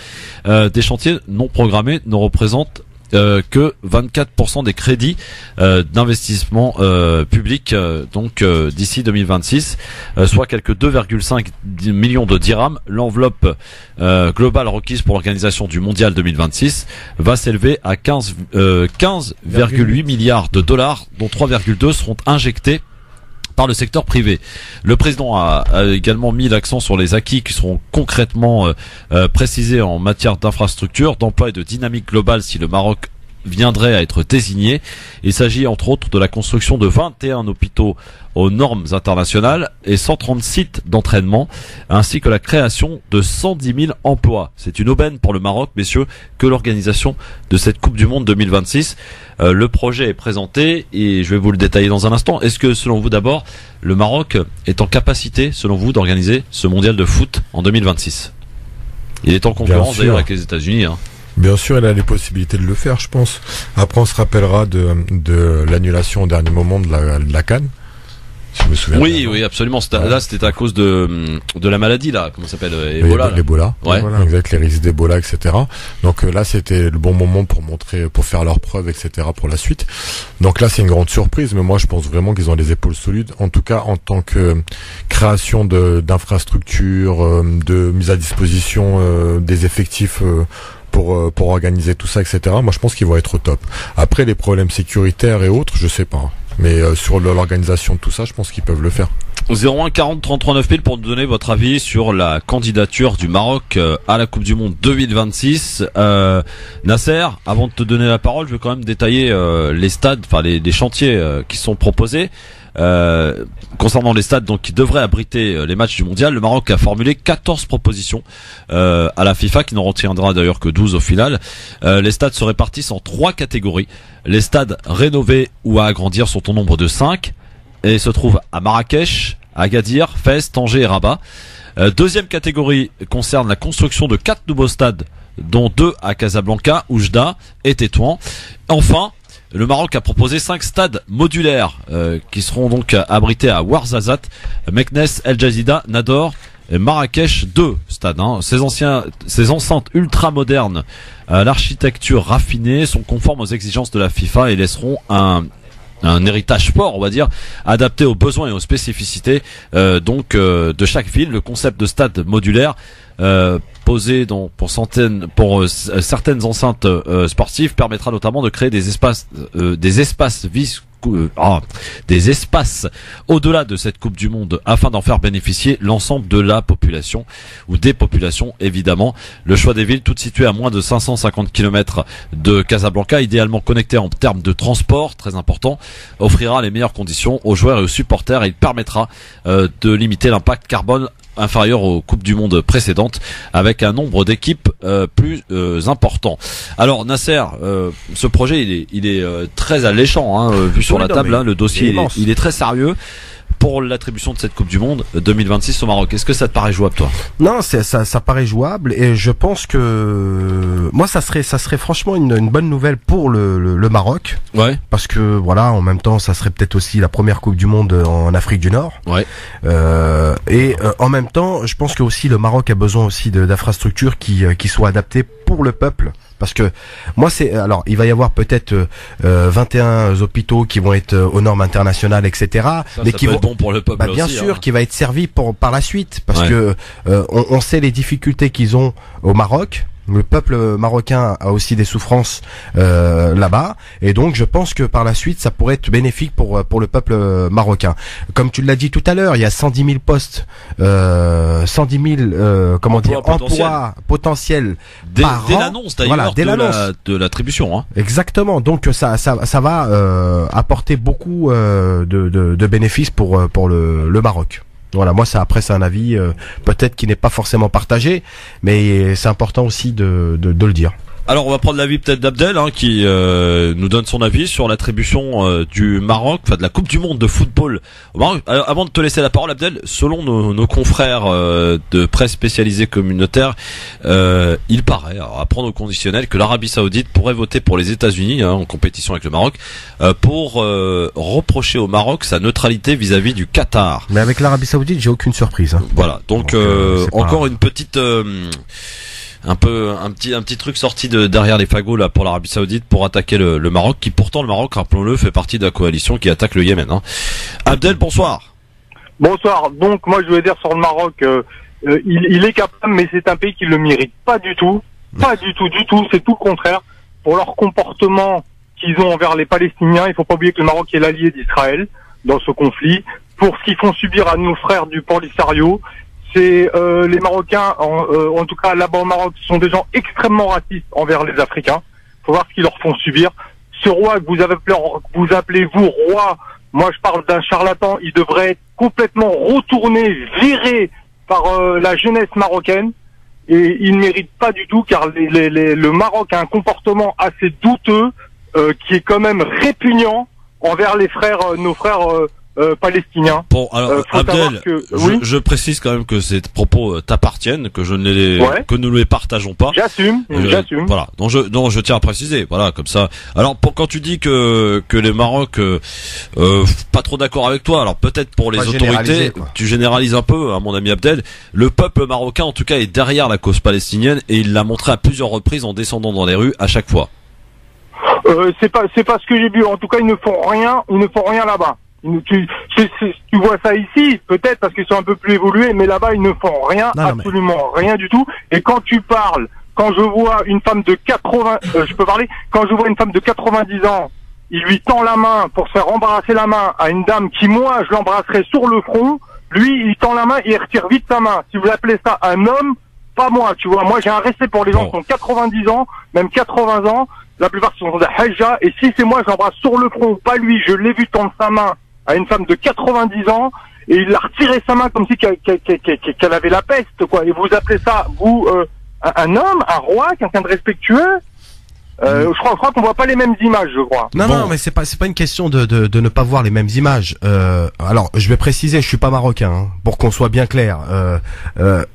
des chantiers non programmés ne représente que 24% des crédits d'investissement public d'ici 2026, soit quelques 2,5 millions de dirhams. L'enveloppe globale requise pour l'organisation du Mondial 2026 va s'élever à 15,8 milliards de dollars, dont 3,2 seront injectés par le secteur privé. Le président a également mis l'accent sur les acquis qui seront concrètement précisés en matière d'infrastructure, d'emploi et de dynamique globale si le Maroc viendrait à être désigné. Il s'agit entre autres de la construction de 21 hôpitaux aux normes internationales et 130 sites d'entraînement, ainsi que la création de 110 000 emplois. C'est une aubaine pour le Maroc, messieurs, que l'organisation de cette Coupe du Monde 2026. Le projet est présenté et je vais vous le détailler dans un instant. Est-ce que, selon vous d'abord, le Maroc est en capacité, selon vous, d'organiser ce mondial de foot en 2026 ? Il est en concurrence d'ailleurs avec les États-Unis, hein. Bien sûr, elle a les possibilités de le faire, je pense. Après, on se rappellera de l'annulation au dernier moment de la CAN. Si je me souviens oui, bien. Oui, absolument. Là, c'était à cause de la maladie, là. Comment ça s'appelle? Ebola. L'Ebola. Ouais. Voilà, exact, les risques d'Ebola, etc. Donc là, c'était le bon moment pour faire leurs preuves, etc. pour la suite. Donc là, c'est une grande surprise, mais moi, je pense vraiment qu'ils ont les épaules solides. En tout cas, en tant que création d'infrastructures, de mise à disposition des effectifs, pour organiser tout ça, etc. Moi, je pense qu'ils vont être au top. Après, les problèmes sécuritaires et autres, je sais pas. Mais sur l'organisation de tout ça, je pense qu'ils peuvent le faire. 01 40 33 9000 pour nous donner votre avis sur la candidature du Maroc à la Coupe du Monde 2026. Nasser, avant de te donner la parole, je vais quand même détailler les stades, enfin les chantiers qui sont proposés. Concernant les stades qui devraient abriter les matchs du mondial, le Maroc a formulé 14 propositions à la FIFA, qui n'en retiendra d'ailleurs que 12 au final. Les stades se répartissent en 3 catégories. Les stades rénovés ou à agrandir sont au nombre de 5 et se trouvent à Marrakech, Agadir, Fès, Tanger et Rabat. Deuxième catégorie concerne la construction de 4 nouveaux stades, dont 2 à Casablanca, Oujda et Tétouan. Enfin, le Maroc a proposé 5 stades modulaires qui seront donc abrités à Ouarzazate, Meknes, El Jazida, Nador et Marrakech. 2 stades. Ces enceintes ultra modernes, l'architecture raffinée, sont conformes aux exigences de la FIFA et laisseront un héritage fort, on va dire, adapté aux besoins et aux spécificités de chaque ville. Le concept de stade modulaire posé pour certaines enceintes sportives permettra notamment de créer des espaces au-delà de cette Coupe du Monde afin d'en faire bénéficier l'ensemble de la population ou des populations évidemment. Le choix des villes, toutes situées à moins de 550 km de Casablanca, idéalement connectées en termes de transport, très important, offrira les meilleures conditions aux joueurs et aux supporters et il permettra de limiter l'impact carbone inférieur aux Coupes du Monde précédentes avec un nombre d'équipes plus important. Alors Nasser, ce projet il est très alléchant vu sur la table, le dossier il est très sérieux pour l'attribution de cette Coupe du Monde 2026 au Maroc. Est-ce que ça te paraît jouable, toi? Non, ça paraît jouable et je pense que moi ça serait franchement une bonne nouvelle pour le Maroc. Ouais. Parce que voilà, en même temps, ça serait peut-être aussi la première Coupe du Monde en Afrique du Nord. Ouais. En même temps, je pense que aussi le Maroc a besoin aussi d'infrastructures qui soient adaptées pour le peuple. Parce que moi il va y avoir peut-être 21 hôpitaux qui vont être aux normes internationales, etc. Mais qui vont être bon pour le peuple bien aussi, sûr, qui va être servi par la suite, parce que on sait les difficultés qu'ils ont au Maroc. Le peuple marocain a aussi des souffrances là-bas, et donc je pense que par la suite ça pourrait être bénéfique pour le peuple marocain. Comme tu l'as dit tout à l'heure, il y a 110 000 postes, 110 000 emplois potentiels dès l'annonce d'ailleurs de l'attribution. Exactement. Donc ça va apporter beaucoup de bénéfices pour le Maroc. Voilà, moi après c'est un avis peut-être qui n'est pas forcément partagé, mais c'est important aussi de le dire. Alors on va prendre l'avis peut-être d'Abdel qui nous donne son avis sur l'attribution du Maroc, enfin de la Coupe du Monde de football au Maroc. Alors, avant de te laisser la parole, Abdel, selon nos confrères de presse spécialisée communautaire, il paraît, à prendre au conditionnel, que l'Arabie Saoudite pourrait voter pour les États-Unis en compétition avec le Maroc pour reprocher au Maroc sa neutralité vis-à-vis du Qatar. Mais avec l'Arabie Saoudite, j'ai aucune surprise. Voilà, donc encore une petite un petit truc sorti de derrière les fagots là pour l'Arabie Saoudite pour attaquer le Maroc, qui pourtant le Maroc, rappelons-le, fait partie de la coalition qui attaque le Yémen. Hein. Abdel, bonsoir. Bonsoir. Donc moi je veux dire sur le Maroc, il est capable, mais c'est un pays qui le mérite pas du tout, du tout. C'est tout le contraire. Pour leur comportement qu'ils ont envers les Palestiniens, il faut pas oublier que le Maroc est l'allié d'Israël dans ce conflit. Pour ce qu'ils font subir à nos frères du Polisario, c'est les Marocains, en tout cas là-bas au Maroc, sont des gens extrêmement racistes envers les Africains. Faut voir ce qu'ils leur font subir. Ce roi que vous appelez vous roi, moi je parle d'un charlatan, il devrait être complètement retourné, viré par la jeunesse marocaine. Et il ne mérite pas du tout, car le Maroc a un comportement assez douteux, qui est quand même répugnant envers nos frères palestiniens. Bon, alors Abdel, je précise quand même que ces propos t'appartiennent, que que nous ne les partageons pas. J'assume. Voilà. Donc je tiens à préciser. Voilà, comme ça. Alors quand tu dis que les Maroc pas trop d'accord avec toi, alors peut-être pour les autorités, tu généralises un peu, hein, mon ami Abdel. Le peuple marocain, en tout cas, est derrière la cause palestinienne et il l'a montré à plusieurs reprises en descendant dans les rues à chaque fois. C'est pas ce que j'ai vu. En tout cas, ils ne font rien là-bas. Tu vois ça ici, peut-être parce qu'ils sont un peu plus évolués, mais là-bas ils ne font rien, absolument rien du tout. Et quand tu parles, quand je vois une femme de 90 ans, il lui tend la main pour se faire embrasser la main à une dame qui, moi, je l'embrasserais sur le front. Lui, il tend la main et il retire vite sa main. Si vous appelez ça un homme, pas moi, tu vois. Moi, j'ai un respect pour les gens qui ont 90 ans, même 80 ans. La plupart sont des hajjas. Et si c'est moi, je l'embrasse sur le front, pas lui. Je l'ai vu tendre sa main à une femme de 90 ans et il a retiré sa main comme si qu'elle avait la peste, quoi. Et vous appelez ça, vous, un homme, un roi, quelqu'un de respectueux? Je crois qu'on voit pas les mêmes images, je crois. Non, mais c'est pas une question de ne pas voir les mêmes images. Alors, je vais préciser, je suis pas marocain, hein, pour qu'on soit bien clair.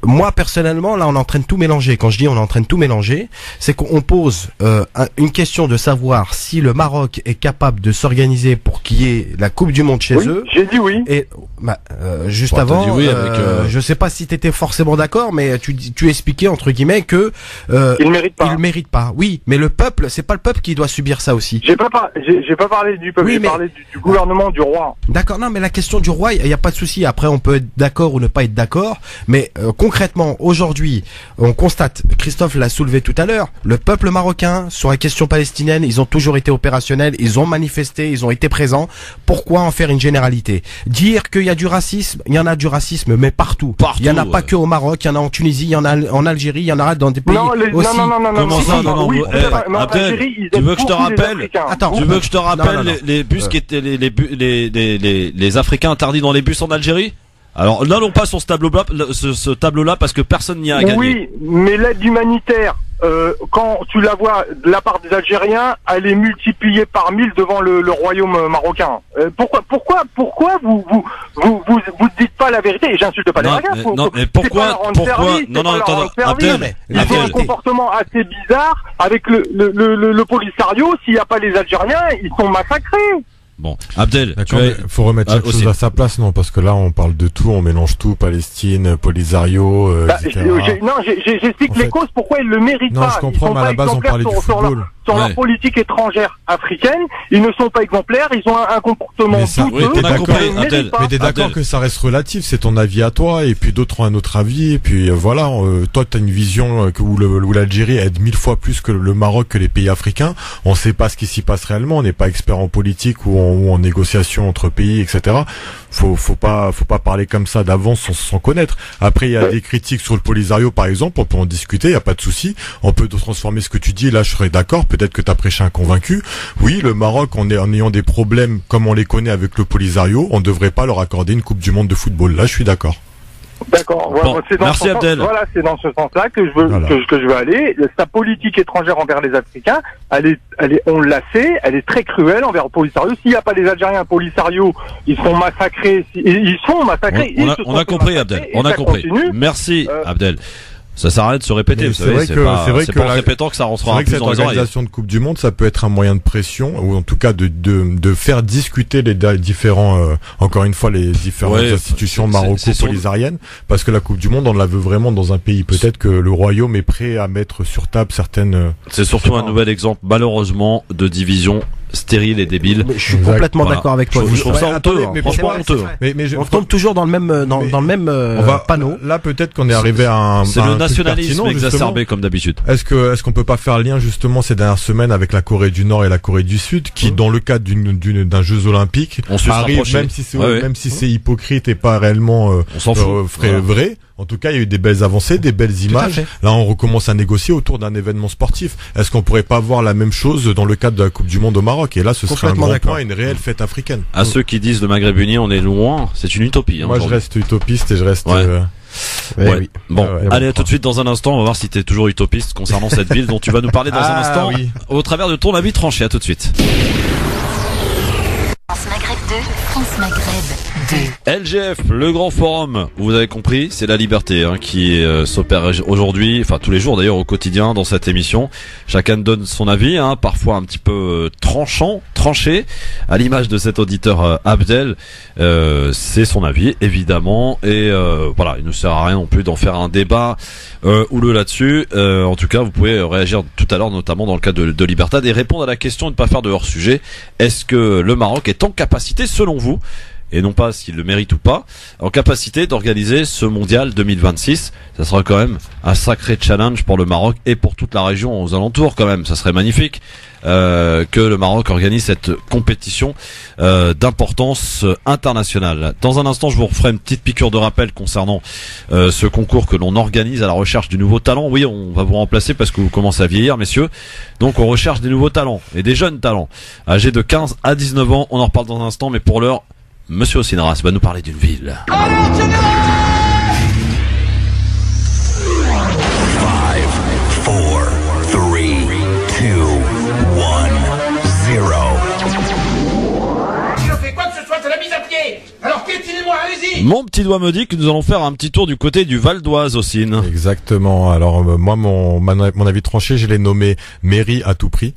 Moi, personnellement, là, on est en train de tout mélanger. Quand je dis on est en train de tout mélanger, c'est qu'on pose une question de savoir si le Maroc est capable de s'organiser pour qu'il y ait la Coupe du Monde chez eux. J'ai dit oui. Et juste avant, oui je sais pas si t'étais forcément d'accord, mais tu expliquais entre guillemets que il mérite pas. Il mérite pas. Oui, mais le peuple, c'est pas le peuple qui doit subir ça aussi. J'ai pas parlé du peuple, j'ai parlé du gouvernement, du roi. D'accord, non, mais la question du roi, il y a pas de souci. Après, on peut être d'accord ou ne pas être d'accord, mais concrètement, aujourd'hui, on constate, Christophe l'a soulevé tout à l'heure, le peuple marocain sur la question palestinienne, ils ont toujours été opérationnels, ils ont manifesté, ils ont été présents. Pourquoi en faire une généralité? Dire qu'il y a du racisme, il y en a du racisme, mais partout. Il y en a pas que au Maroc, il y en a en Tunisie, il y en a en Algérie, il y en a dans des pays aussi. Non. Abdel, tu veux que je te rappelle? Attends, tu veux que je te rappelle les bus qui étaient les Africains interdits dans les bus en Algérie? Alors n'allons pas sur ce tableau-là parce que personne n'y a gagné. Oui, mais l'aide humanitaire, quand tu la vois de la part des Algériens, elle est multipliée par 1000 devant le royaume marocain. Pourquoi vous dites pas la vérité? Et j'insulte pas les Marocains. Mais pourquoi Abdel, ils ont un comportement assez bizarre avec le Polisario. S'il n'y a pas les Algériens, ils sont massacrés. Bon, Abdel, faut remettre chaque chose à sa place, non? Parce que là, on parle de tout, on mélange tout, Palestine, Polisario, etc. J'explique les causes, pourquoi ils le méritent pas. Je comprends, mais à la base, on parlait du football. Sur leur politique étrangère africaine, ils ne sont pas exemplaires, ils ont un comportement douteux. Mais t'es d'accord que ça reste relatif, c'est ton avis à toi, et puis d'autres ont un autre avis, et puis voilà, toi t'as une vision où l'Algérie aide 1000 fois plus que le Maroc, que les pays africains. On sait pas ce qui s'y passe réellement, on n'est pas expert en politique ou en négociation entre pays, etc. Faut pas parler comme ça d'avance sans connaître. Après, il y a des critiques sur le Polisario, par exemple, on peut en discuter, il y a pas de souci. On peut transformer ce que tu dis, là je serais d'accord. Peut-être que t'as prêché un convaincu. Oui, le Maroc, en ayant des problèmes comme on les connaît avec le Polisario, on devrait pas leur accorder une Coupe du Monde de football. Là, je suis d'accord. D'accord. Bon, merci Abdel. Voilà, c'est dans ce sens-là que je veux aller. Sa politique étrangère envers les Africains, on l'a sait, elle est très cruelle envers le Polisario. S'il n'y a pas les Algériens Polisario, ils seront massacrés. Ils sont massacrés. On a compris, Abdel. On a compris. Merci, Abdel. Ça s'arrête de se répéter, vous savez, c'est pas en répétant que ça rentrera plus dans les oreilles. Cette organisation de Coupe du Monde, ça peut être un moyen de pression, ou en tout cas de faire discuter les différents, encore une fois, les différentes institutions maroco-polisariennes, parce que la Coupe du Monde, on la veut vraiment dans un pays. Peut-être que le Royaume est prêt à mettre sur table certaines... C'est surtout un nouvel exemple, malheureusement, de division stérile et débile. Mais je suis complètement d'accord avec toi. Je trouve ça honteux, franchement honteux. On tombe toujours dans le même panneau. Là, peut-être qu'on est arrivé à un... C'est le nationalisme exacerbé, comme d'habitude. Est-ce qu'on peut pas faire lien, justement, ces dernières semaines avec la Corée du Nord et la Corée du Sud, qui, dans le cadre d'un Jeux Olympique, arrive, même si c'est hypocrite et pas réellement, vrai. En tout cas, il y a eu des belles avancées, des belles images. Là, on recommence à négocier autour d'un événement sportif. Est-ce qu'on pourrait pas voir la même chose dans le cadre de la Coupe du Monde au Maroc? Et là, ce serait un grand point, une réelle fête africaine. À ceux qui disent le Maghreb uni, on est loin, c'est une utopie. Moi, je reste utopiste et je reste... Oui. Bon, allez, à tout de suite dans un instant, on va voir si t'es toujours utopiste concernant cette ville dont tu vas nous parler dans un instant, au travers de ton avis tranché. À tout de suite. France Maghreb 2, France Maghreb 2. LGF, le grand forum, vous avez compris, c'est la liberté qui s'opère aujourd'hui, enfin tous les jours d'ailleurs au quotidien dans cette émission. Chacun donne son avis, parfois un petit peu tranché, à l'image de cet auditeur Abdel. C'est son avis évidemment, et voilà, il ne sert à rien non plus d'en faire un débat houleux là-dessus. En tout cas, vous pouvez réagir tout à l'heure, notamment dans le cadre de Libertad, et répondre à la question et ne pas faire de hors-sujet. Est-ce que le Maroc est en capacité, selon vous, et non pas s'il le mérite ou pas, en capacité d'organiser ce mondial 2026? Ça sera quand même un sacré challenge pour le Maroc et pour toute la région aux alentours quand même. Ça serait magnifique que le Maroc organise cette compétition d'importance internationale. Dans un instant, je vous referai une petite piqûre de rappel concernant ce concours que l'on organise à la recherche du nouveau talent. Oui, on va vous remplacer parce que vous commencez à vieillir, messieurs. Donc on recherche des nouveaux talents et des jeunes talents âgés de 15 à 19 ans. On en reparle dans un instant, mais pour l'heure, Monsieur Osinras va nous parler d'une ville. 5, 4, 3, 2, 1, 0. Si je fais quoi que ce soit, c'est la mise à pied. Alors piétinez-moi, allez-y. Mon petit doigt me dit que nous allons faire un petit tour du côté du Val d'Oise, Ossine. Exactement. Alors moi, mon avis tranché, je l'ai nommé mairie à tout prix.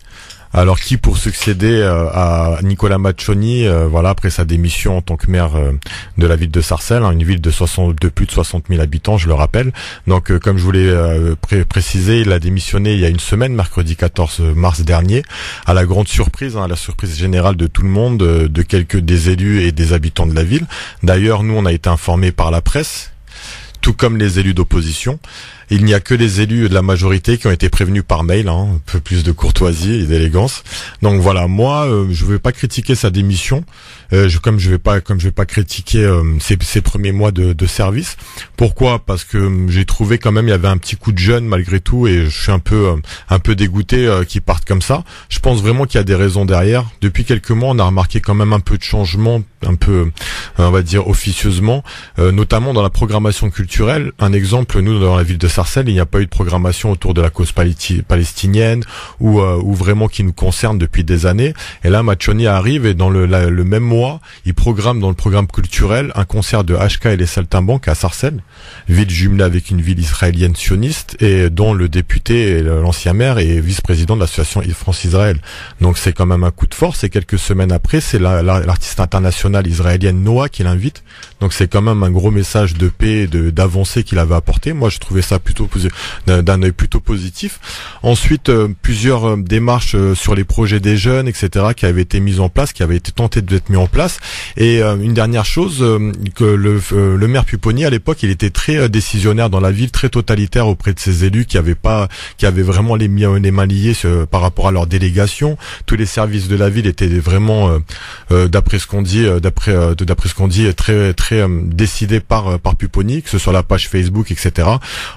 Alors qui pour succéder à Nicolas Maccioni, après sa démission en tant que maire de la ville de Sarcelles, une ville de plus de 60 000 habitants, je le rappelle. Donc comme je voulais préciser, il a démissionné il y a une semaine, mercredi 14 mars dernier, à la grande surprise, à la surprise générale de tout le monde, des élus et des habitants de la ville. D'ailleurs, nous on a été informés par la presse, tout comme les élus d'opposition. Il n'y a que les élus de la majorité qui ont été prévenus par mail, un peu plus de courtoisie et d'élégance. Donc voilà, moi, je ne vais pas critiquer sa démission, comme je vais pas critiquer ses premiers mois de service. Pourquoi? Parce que j'ai trouvé quand même il y avait un petit coup de jeune malgré tout, et je suis un peu dégoûté qu'ils partent comme ça. Je pense vraiment qu'il y a des raisons derrière. Depuis quelques mois, on a remarqué quand même un peu de changement, un peu, on va dire officieusement, notamment dans la programmation culturelle. Un exemple, nous dans la ville de Sarcelles, il n'y a pas eu de programmation autour de la cause palestinienne ou vraiment qui nous concerne depuis des années. Et là, Maccioni arrive et dans le même mois, il programme dans le programme culturel un concert de HK et les Saltimbanques à Sarcelles, ville jumelée avec une ville israélienne sioniste et dont le député, l'ancien maire, est vice-président de l'association France-Israël. Donc c'est quand même un coup de force. Et quelques semaines après, c'est l'artiste internationale israélienne Noah qui l'invite. Donc c'est quand même un gros message de paix, d'avancée qu'il avait apporté. Moi, je trouvais ça d'un œil plutôt positif. Ensuite, plusieurs démarches sur les projets des jeunes, etc., qui avaient été mises en place, qui avaient été tentées d'être mis en place. Et une dernière chose, que le maire Pupponi, à l'époque, il était très décisionnaire dans la ville, très totalitaire auprès de ses élus, qui avaient vraiment les mains liées par rapport à leur délégation. Tous les services de la ville étaient vraiment, d'après ce qu'on dit, très décidés par Pupponi, que ce soit la page Facebook, etc.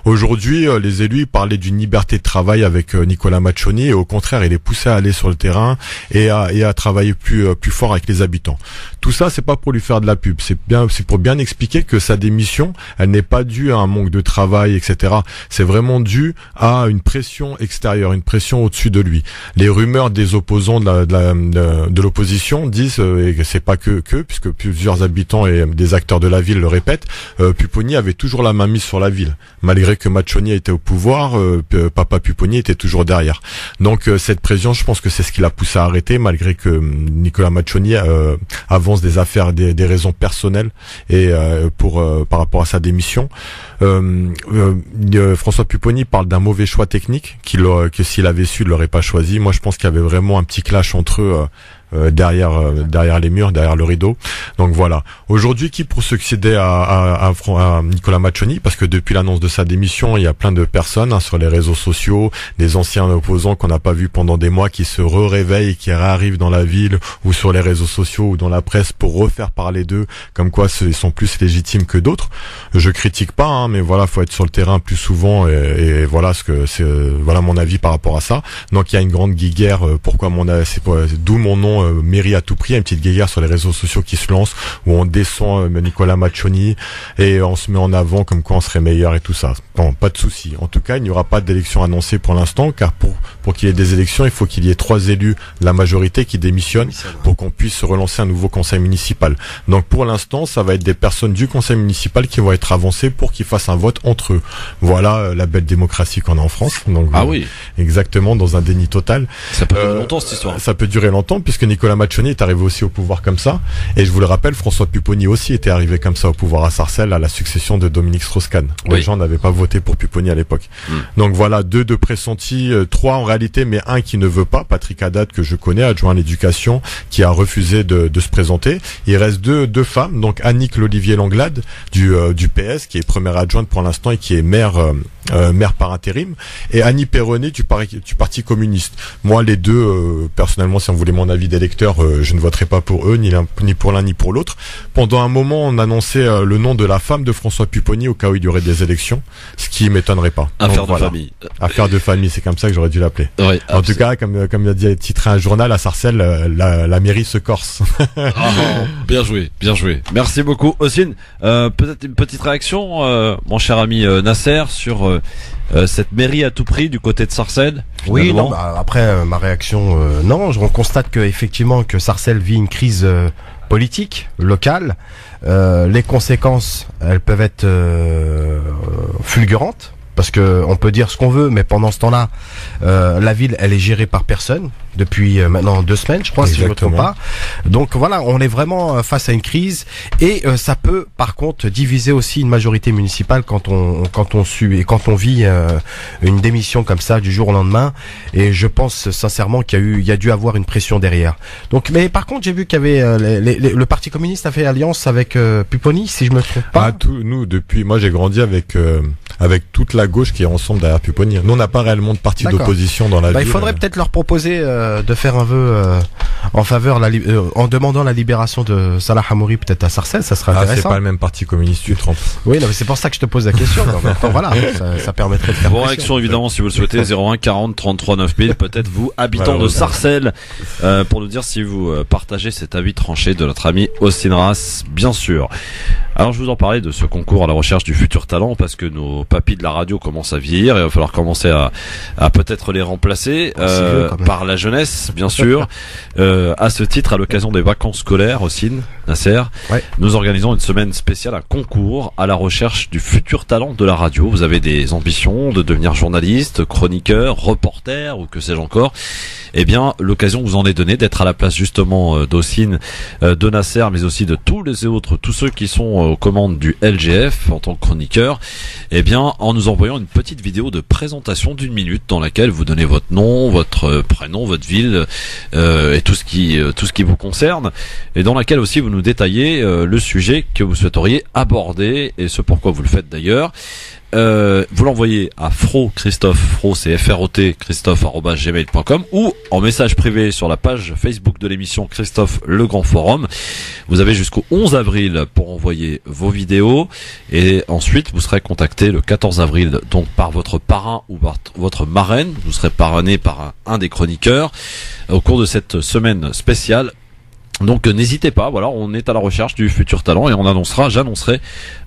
Aujourd'hui, les élus parlaient d'une liberté de travail avec Nicolas Maccioni, et au contraire, il les poussait à aller sur le terrain et à travailler plus fort avec les habitants. Tout ça, c'est pas pour lui faire de la pub, c'est pour bien expliquer que sa démission, elle n'est pas due à un manque de travail, etc. C'est vraiment dû à une pression extérieure, une pression au-dessus de lui. Les rumeurs des opposants de l'opposition disent, et c'est pas que, puisque plusieurs habitants et des acteurs de la ville le répètent, Pupponi avait toujours la main mise sur la ville, malgré que Maccioni était au pouvoir, Papa Pupponi était toujours derrière. Donc cette pression, je pense que c'est ce qui l'a poussé à arrêter, malgré que Nicolas Maccioni avance des affaires, des raisons personnelles et par rapport à sa démission. François Pupponi parle d'un mauvais choix technique que s'il avait su, il l'aurait pas choisi. Moi, je pense qu'il y avait vraiment un petit clash entre eux. Derrière les murs, derrière le rideau. Donc voilà. Aujourd'hui, qui pour succéder à Nicolas Maccioni, parce que depuis l'annonce de sa démission, il y a plein de personnes sur les réseaux sociaux, des anciens opposants qu'on n'a pas vus pendant des mois, qui se réveillent, qui réarrivent dans la ville ou sur les réseaux sociaux ou dans la presse pour refaire parler d'eux, comme quoi ils sont plus légitimes que d'autres. Je critique pas, mais voilà, faut être sur le terrain plus souvent et voilà voilà mon avis par rapport à ça. Donc il y a une grande guéguerre. D'où mon nom. Mairie à tout prix, une petite guéguerre sur les réseaux sociaux qui se lance, où on descend Nicolas Maccioni et on se met en avant comme quoi on serait meilleur et tout ça. Bon, pas de souci. En tout cas, il n'y aura pas d'élection annoncée pour l'instant, car pour qu'il y ait des élections, il faut qu'il y ait 3 élus de la majorité qui démissionnent pour qu'on puisse relancer un nouveau conseil municipal. Donc pour l'instant, ça va être des personnes du conseil municipal qui vont être avancées pour qu'ils fassent un vote entre eux. Voilà la belle démocratie qu'on a en France. Donc, oui. Exactement, dans un déni total. Ça peut durer longtemps cette histoire. Ça peut durer longtemps puisque Nicolas Maccioni est arrivé aussi au pouvoir comme ça. Et je vous le rappelle, François Pupponi aussi était arrivé comme ça au pouvoir à Sarcelles à la succession de Dominique Strauss-Kahn. Oui. Les gens n'avaient pas voté pour Pupponi à l'époque. Donc voilà, 2 de pressentis, 3 en réalité, mais un qui ne veut pas, Patrick Haddad, que je connais, adjoint à l'éducation, qui a refusé de se présenter. Il reste deux femmes, donc Annick L'Olivier Langlade du PS, qui est première adjointe pour l'instant et qui est maire par intérim, et Annie Perronnet du Parti communiste. Moi, les deux, personnellement, si on voulait mon avis d'électeur, je ne voterai pas pour eux, ni pour l'un ni pour l'autre. Pendant un moment, on annonçait le nom de la femme de François Pupponi au cas où il y aurait des élections, ce qui m'étonnerait pas. Affaire de famille. Affaire de famille, c'est comme ça que j'aurais dû l'appeler. Oui, en tout cas, comme il a dit, titré un journal à Sarcelles, la mairie se corse. Bien joué, bien joué. Merci beaucoup, Ossine. Peut-être une petite réaction, mon cher ami Nasser, sur cette mairie à tout prix du côté de Sarcelles. Oui, non, après ma réaction, non, on constate effectivement que Sarcelles vit une crise politique locale. Les conséquences, elles peuvent être fulgurantes. Parce que on peut dire ce qu'on veut, mais pendant ce temps-là, la ville, elle est gérée par personne depuis maintenant 2 semaines, je crois, si je ne me trompe pas. Donc voilà, on est vraiment face à une crise et ça peut, par contre, diviser aussi une majorité municipale quand on vit une démission comme ça du jour au lendemain. Et je pense sincèrement qu'il y a dû avoir une pression derrière. Donc, mais par contre, j'ai vu qu'il y avait le Parti communiste a fait alliance avec Pupponi, si je me trompe pas. Nous, depuis, moi, j'ai grandi avec toute la gauche qui est ensemble derrière Pupponi. Nous, on n'a pas réellement de parti d'opposition dans la ville. Il faudrait peut-être leur proposer de faire un vœu en faveur, en demandant la libération de Salah Hamouri, peut-être à Sarcelles, ça serait intéressant. C'est pas le même parti communiste, tu te trompes. Oui, non, mais c'est pour ça que je te pose la question. Donc, voilà, ça permettrait de faire. Vos réactions, évidemment, si vous le souhaitez, 01 40 33 9000. Peut-être vous, habitants de Sarcelles, pour nous dire si vous partagez cet avis tranché de notre ami Ossine Ras, bien sûr. Alors, je vous en parlais de ce concours à la recherche du futur talent, parce que nos papis de la radio commencent à vieillir et il va falloir commencer à peut-être les remplacer par la jeunesse, bien sûr. À ce titre, à l'occasion des vacances scolaires, Ossine, Nasser, nous organisons une semaine spéciale, un concours à la recherche du futur talent de la radio. Vous avez des ambitions de devenir journaliste, chroniqueur, reporter ou que sais-je encore. Eh bien, l'occasion vous en est donnée d'être à la place justement d'Ossine, de Nasser, mais aussi de tous les autres, tous ceux qui sont aux commandes du LGF en tant que chroniqueur. Eh bien, en nous envoyant une petite vidéo de présentation d'1 minute dans laquelle vous donnez votre nom, votre prénom, votre ville et tout ce qui vous concerne, et dans laquelle aussi vous nous détaillez le sujet que vous souhaiteriez aborder et ce pourquoi vous le faites d'ailleurs. Vous l'envoyez à Christophe, c'est FROT, Christophe@gmail.com ou en message privé sur la page Facebook de l'émission Christophe Le Grand Forum. Vous avez jusqu'au 11 avril pour envoyer vos vidéos et ensuite vous serez contacté le 14 avril donc par votre parrain ou votre marraine. Vous serez parrainé par un des chroniqueurs au cours de cette semaine spéciale. Donc n'hésitez pas, voilà, on est à la recherche du futur talent et j'annoncerai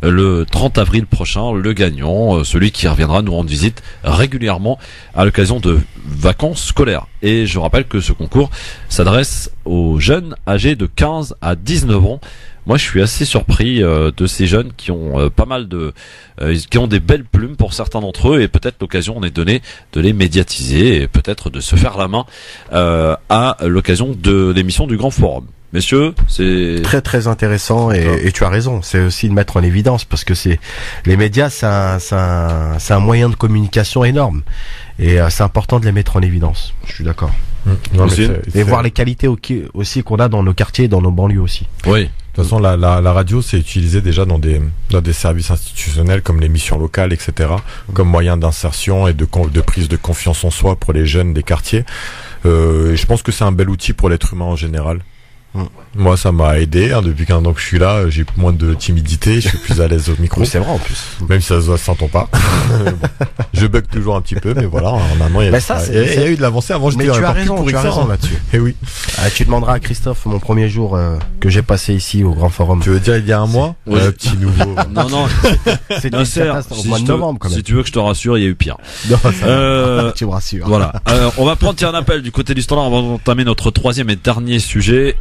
le 30 avril prochain le gagnant, celui qui reviendra nous rendre visite régulièrement à l'occasion de vacances scolaires. Et je rappelle que ce concours s'adresse aux jeunes âgés de 15 à 19 ans. moi je suis assez surpris de ces jeunes qui ont pas mal qui ont des belles plumes pour certains d'entre eux, et peut-être l'occasion on est donnée de les médiatiser et peut-être de se faire la main à l'occasion de l'émission du Grand Forum. Messieurs, c'est très très intéressant et tu as raison, c'est aussi de mettre en évidence parce que les médias, c'est un moyen de communication énorme et c'est important de les mettre en évidence. Je suis d'accord. Non, et voir les qualités aussi qu'on a dans nos quartiers, dans nos banlieues aussi. Oui. De toute façon, la radio, c'est utilisé déjà dans des services institutionnels comme les missions locales, etc., comme moyen d'insertion et de prise de confiance en soi pour les jeunes des quartiers. Et je pense que c'est un bel outil pour l'être humain en général. Moi, ça m'a aidé. Depuis qu'un an que je suis là, j'ai moins de timidité, je suis plus à l'aise au micro. Oui, c'est vrai en plus. Même si ça se s'entend pas. Bon, je bug toujours un petit peu, mais voilà. En un an, il y a eu de l'avancée. Avant, j'étais tu as raison là-dessus. Et oui. Tu demanderas à Christophe mon premier jour que j'ai passé ici au Grand Forum. Tu veux dire il y a un mois? Oui. Petit nouveau. Non. C'était au mois de novembre quand même. Si tu veux que je te rassure, il y a eu pire. Non, tu me rassures. Voilà. On va prendre un appel du côté du standard. On va entamer notre troisième et dernier sujet.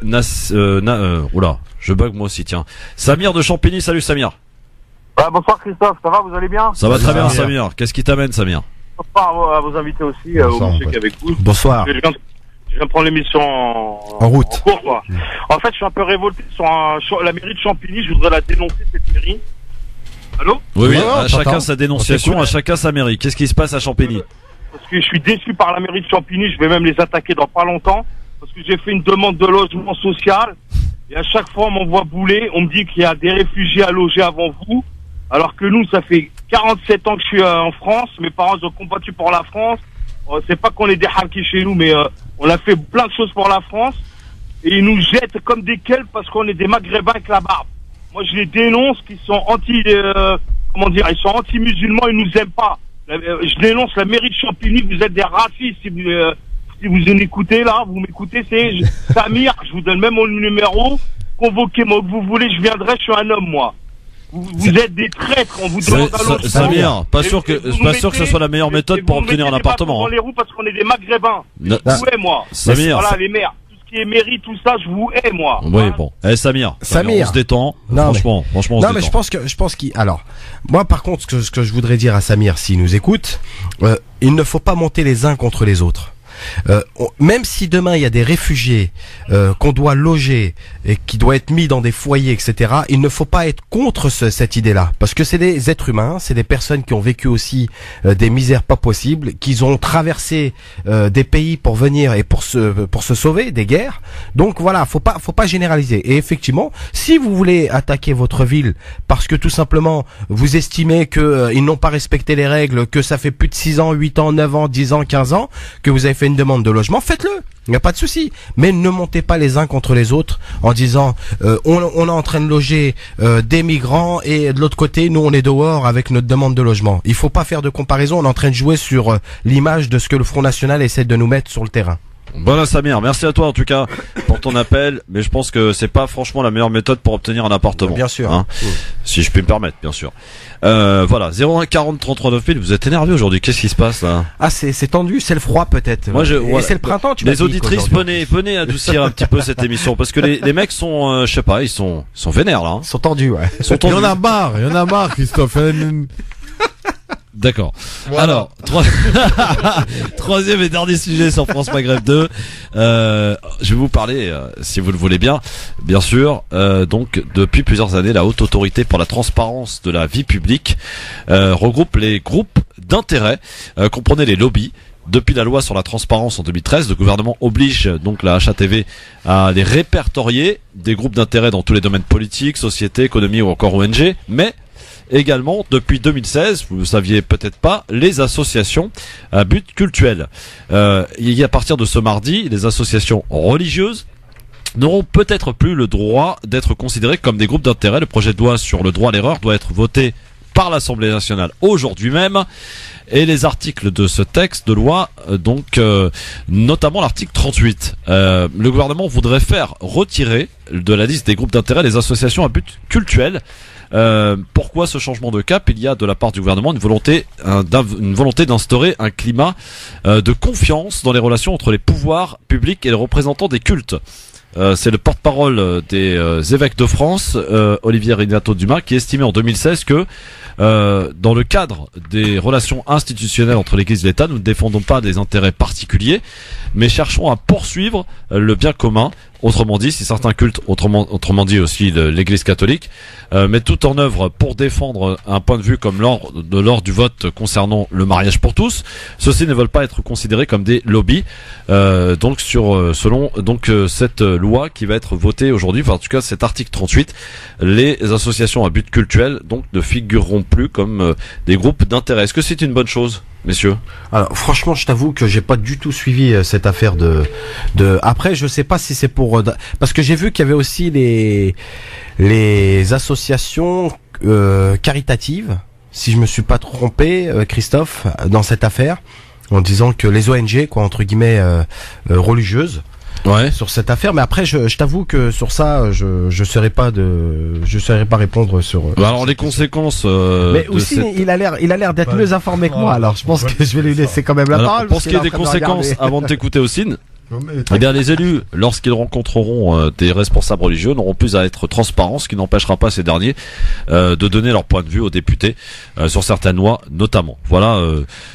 Oula, je bug moi aussi, tiens. Samir de Champigny, salut Samir. Bonsoir Christophe, ça va, vous allez bien? Ça va très bien Samir. Qu'est-ce qui t'amène Samir? Bonsoir à vos invités aussi, au monsieur qui est avec vous. Bonsoir. Je viens de prendre l'émission en route. En cours, quoi. En fait, je suis un peu révolté sur la mairie de Champigny, je voudrais la dénoncer cette mairie. Allô? Oui, à chacun sa dénonciation, à chacun sa mairie. Qu'est-ce qui se passe à Champigny? Parce que je suis déçu par la mairie de Champigny, je vais même les attaquer dans pas longtemps. Parce que j'ai fait une demande de logement social et à chaque fois on m'envoie bouler, on me dit qu'il y a des réfugiés à loger avant vous, alors que nous ça fait 47 ans que je suis en France, mes parents ont combattu pour la France, c'est pas qu'on est des harkis chez nous, mais on a fait plein de choses pour la France et ils nous jettent comme des kelps parce qu'on est des maghrébins avec la barbe. Moi je les dénonce qu'ils sont ils sont anti-musulmans, ils nous aiment pas. Je dénonce la mairie de Champigny, vous êtes des racistes si vous m'écoutez là, vous m'écoutez, c'est Samir, je vous donne même mon numéro, convoquez-moi que vous voulez, je viendrai, je suis un homme moi. Vous êtes des traîtres, on vous demande un logement. Samir, pas sûr que ce soit la meilleure méthode pour obtenir un appartement. Dans les roues parce qu'on est des maghrébins. Je vous hais moi. Samir. Voilà les maires, tout ce qui est mairie, tout ça, je vous hais moi. Oui, bon. Samir, on se détend. Franchement, on se détend. Non, mais je pense qu'il, alors, moi, par contre, ce que je voudrais dire à Samir, s'il nous écoute, il ne faut pas monter les uns contre les autres. Même si demain il y a des réfugiés qu'on doit loger et qui doivent être mis dans des foyers, etc., il ne faut pas être contre cette idée-là, parce que c'est des êtres humains, c'est des personnes qui ont vécu aussi des misères pas possibles, qui ont traversé des pays pour venir et pour se sauver des guerres. Donc voilà, faut pas généraliser. Et effectivement, si vous voulez attaquer votre ville parce que tout simplement vous estimez que ils n'ont pas respecté les règles, que ça fait plus de 6 ans, 8 ans, 9 ans, 10 ans, 15 ans que vous avez fait une demande de logement, faites-le, il n'y a pas de souci, mais ne montez pas les uns contre les autres en disant on est en train de loger des migrants et de l'autre côté nous on est dehors avec notre demande de logement. Il faut pas faire de comparaison, on est en train de jouer sur l'image de ce que le Front National essaie de nous mettre sur le terrain. Voilà Samir, merci à toi en tout cas pour ton appel, mais je pense que c'est pas franchement la meilleure méthode pour obtenir un appartement. Bien sûr. Hein, si je peux me permettre, bien sûr. Voilà, 01 40 33 9000, vous êtes énervé aujourd'hui, qu'est-ce qui se passe là? Ah c'est tendu, c'est le froid peut-être. Moi et c'est le printemps, tu m'as dit. Les auditrices, venez adoucir un petit peu cette émission, parce que les mecs sont, je sais pas, ils sont vénères là. Hein. Ils sont tendus, ouais. Il y en a marre Christophe. D'accord. Voilà. Alors, troisième et dernier sujet sur France Maghreb 2. Je vais vous parler, si vous le voulez bien sûr, donc depuis plusieurs années, la Haute Autorité pour la Transparence de la Vie Publique regroupe les groupes d'intérêt, comprenez les lobbies. Depuis la loi sur la transparence en 2013, le gouvernement oblige donc la HATV à les répertorier, des groupes d'intérêt dans tous les domaines politiques, société, économie ou encore ONG, mais également depuis 2016, vous ne le saviez peut-être pas, les associations à but cultuel. Il y a à partir de ce mardi, les associations religieuses n'auront peut-être plus le droit d'être considérées comme des groupes d'intérêt. Le projet de loi sur le droit à l'erreur doit être voté par l'Assemblée nationale aujourd'hui même. et les articles de ce texte de loi, notamment l'article 38. Le gouvernement voudrait faire retirer de la liste des groupes d'intérêt les associations à but cultuel. Pourquoi ce changement de cap? Il y a de la part du gouvernement une volonté d'instaurer un climat de confiance dans les relations entre les pouvoirs publics et les représentants des cultes. C'est le porte-parole des évêques de France, Olivier Rignato Dumas, qui estimait en 2016 que dans le cadre des relations institutionnelles entre l'Église et l'État, nous ne défendons pas des intérêts particuliers, mais cherchons à poursuivre le bien commun. Autrement dit, si certains cultes, autrement dit aussi l'Église catholique, mettent tout en œuvre pour défendre un point de vue comme lors du vote concernant le mariage pour tous, ceux-ci ne veulent pas être considérés comme des lobbies. Selon cette loi qui va être votée aujourd'hui, enfin en tout cas cet article 38, les associations à but cultuel ne figureront plus comme des groupes d'intérêt. Est-ce que c'est une bonne chose, messieurs? Alors franchement, je t'avoue que j'ai pas du tout suivi cette affaire de. Après, je sais pas si c'est pour parce que j'ai vu qu'il y avait aussi les associations caritatives, si je me suis pas trompé, Christophe, dans cette affaire, en disant que les ONG, quoi, entre guillemets, religieuses. Ouais. Sur cette affaire, mais après je t'avoue que sur ça je saurais pas répondre sur. Alors les conséquences. Mais aussi il a l'air d'être mieux informé que moi, alors je pense que je vais lui laisser quand même la parole. Pour ce qui est des conséquences, avant de t'écouter Ossine, eh bien, les élus, lorsqu'ils rencontreront des responsables religieux, n'auront plus à être transparents, ce qui n'empêchera pas ces derniers de donner leur point de vue aux députés sur certaines lois, notamment. Voilà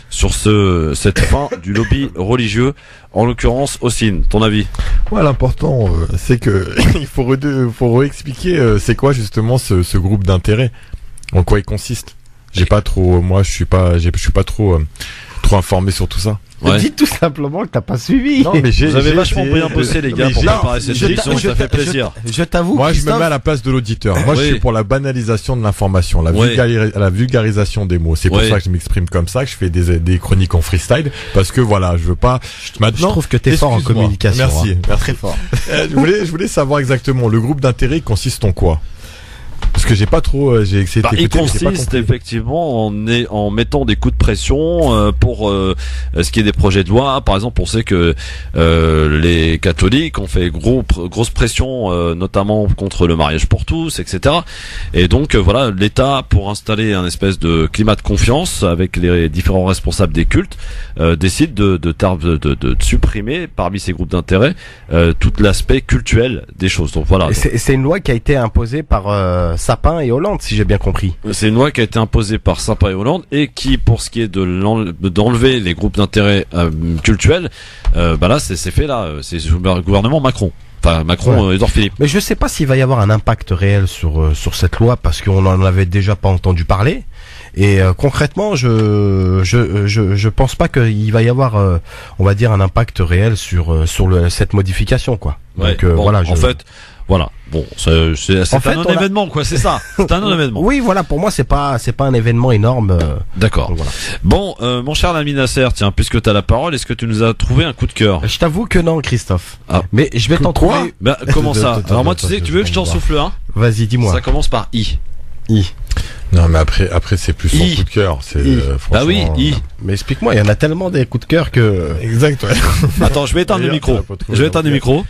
sur cette fin du lobby religieux. En l'occurrence, Ossine, ton avis? Ouais, l'important, c'est que il faut réexpliquer c'est quoi justement ce groupe d'intérêt, en quoi il consiste. Je suis pas trop informé sur tout ça. Ouais. Dis tout simplement que t'as pas suivi. Non, mais vous avez vachement bien bossé, les gars, pour préparer cette émission, ça fait plaisir. Je t'avoue. Moi, je me mets à la place de l'auditeur. Moi, je suis pour la banalisation de l'information, la vulgarisation des mots. C'est pour ça que je m'exprime comme ça, que je fais des chroniques en freestyle, parce que voilà, je veux pas. Maintenant, je trouve que t'es fort en communication. Merci, merci. Très fort. Je voulais savoir exactement, le groupe d'intérêt consiste en quoi? Parce que j'ai pas trop, j'ai essayé d'écouter. Il consiste effectivement en mettant des coups de pression pour ce qui est des projets de loi. Par exemple, on sait que les catholiques ont fait grosse pression, notamment contre le mariage pour tous, etc. Et donc voilà, l'État, pour installer un espèce de climat de confiance avec les différents responsables des cultes, décide de supprimer parmi ces groupes d'intérêt tout l'aspect cultuel des choses. Donc voilà. C'est une loi qui a été imposée par Sapin et Hollande, si j'ai bien compris. C'est une loi qui a été imposée par Sapin et Hollande et qui, pour ce qui est d'enlever les groupes d'intérêt cultuels, là, c'est fait là, c'est le gouvernement Macron. Enfin, Macron, Édouard Philippe. Mais je sais pas s'il va y avoir un impact réel sur cette loi, parce qu'on en avait déjà pas entendu parler. Et concrètement, je pense pas qu'il va y avoir, on va dire, un impact réel sur cette modification, quoi. Ouais, donc voilà. En fait, voilà. Bon, c'est un non-événement, quoi. C'est ça. C'est un non-événement. Oui, voilà. Pour moi, c'est pas un événement énorme. D'accord. Voilà. Bon, mon cher Lami Nasser, tiens, puisque t'as la parole, est-ce que tu nous as trouvé un coup de cœur? Je t'avoue que non, Christophe. Ah. Mais je vais t'en trouver. Comment ça? Alors moi, tu sais, tu veux que je t'en souffle un? Vas-y, dis-moi. Ça commence par I. Non, mais après c'est plus son coup de cœur. C'est bah oui, Mais explique-moi, il y en a tellement des coups de cœur que. Exact. Ouais. Attends, je vais éteindre le micro.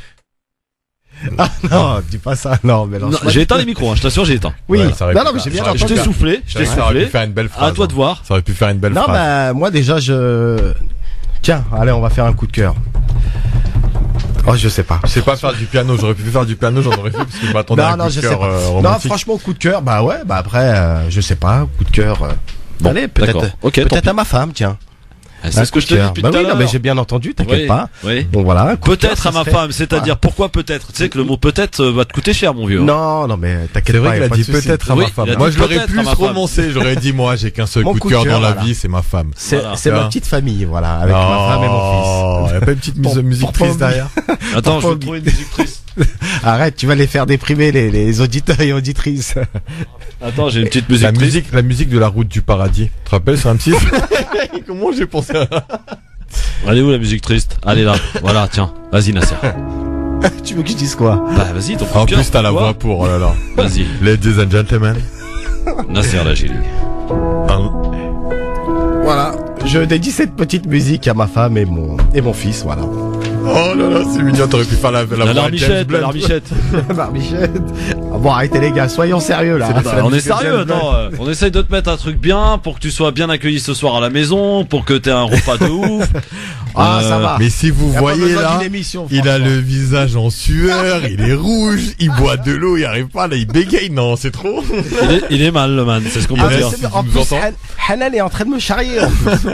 Ah non, dis pas ça. Non, mais non. J'ai éteint les micros, je t'assure, j'ai éteint. Oui. Non, mais j'ai bien entendu. Je t'ai soufflé. Ça aurait pu faire une belle phrase. À toi de voir. Ça aurait pu faire une belle phrase. Non, bah moi déjà Tiens, allez, on va faire un coup de cœur. Oh, je sais pas. Je sais pas faire du piano, j'aurais pu faire du piano, j'en aurais fait parce que je m'attendais à un coup de cœur romantique. Non, franchement, coup de cœur, bah ouais, bah après, je sais pas, coup de cœur. Bon, allez, peut-être à ma femme, tiens. C'est ce que je te dis depuis tout à l'heure. Non, mais j'ai bien entendu, t'inquiète pas. Oui. Bon voilà. Peut-être à ma femme, c'est-à-dire pourquoi peut-être? Tu sais que le mot peut-être va te coûter cher, mon vieux. Non, mais t'inquiète pas. C'est vrai qu'il a dit peut-être à ma femme. Moi, je l'aurais plus romancé. J'aurais dit, moi, j'ai qu'un seul coup de cœur dans la vie, c'est ma femme. C'est ma petite famille, voilà, avec ma femme et mon fils. Il y a pas une petite musique triste derrière? Attends, je vais trouver une musique triste. Arrête, tu vas les faire déprimer les auditeurs et auditrices. Attends, j'ai une petite musique triste. La musique de la route du paradis. Tu te rappelles, c'est un petit. Comment j'ai pensé à... Elle est où la musique triste? Allez là, voilà, tiens, vas-y Nasser. Tu veux que je dise quoi? Bah vas-y, ton coup de cœur. En plus t'as la voix pour, oh là là. Vas-y. Ladies and gentlemen. Nasser Lachili. Voilà. Je dédie cette petite musique à ma femme et mon fils, voilà. Oh là là, c'est mignon, t'aurais pu faire la larmichette. La larmichette. Bon, arrêtez les gars, soyons sérieux là. On est sérieux, attends. On essaye de te mettre un truc bien pour que tu sois bien accueilli ce soir à la maison, pour que t'aies un repas de ouf. Ça va. Mais si vous voyez là, il a le visage en sueur, il est rouge, il boit de l'eau, il arrive pas là, il bégaye, non, c'est trop. Il est mal le man, c'est ce qu'on peut dire. En plus, Hanan est en train de me charrier.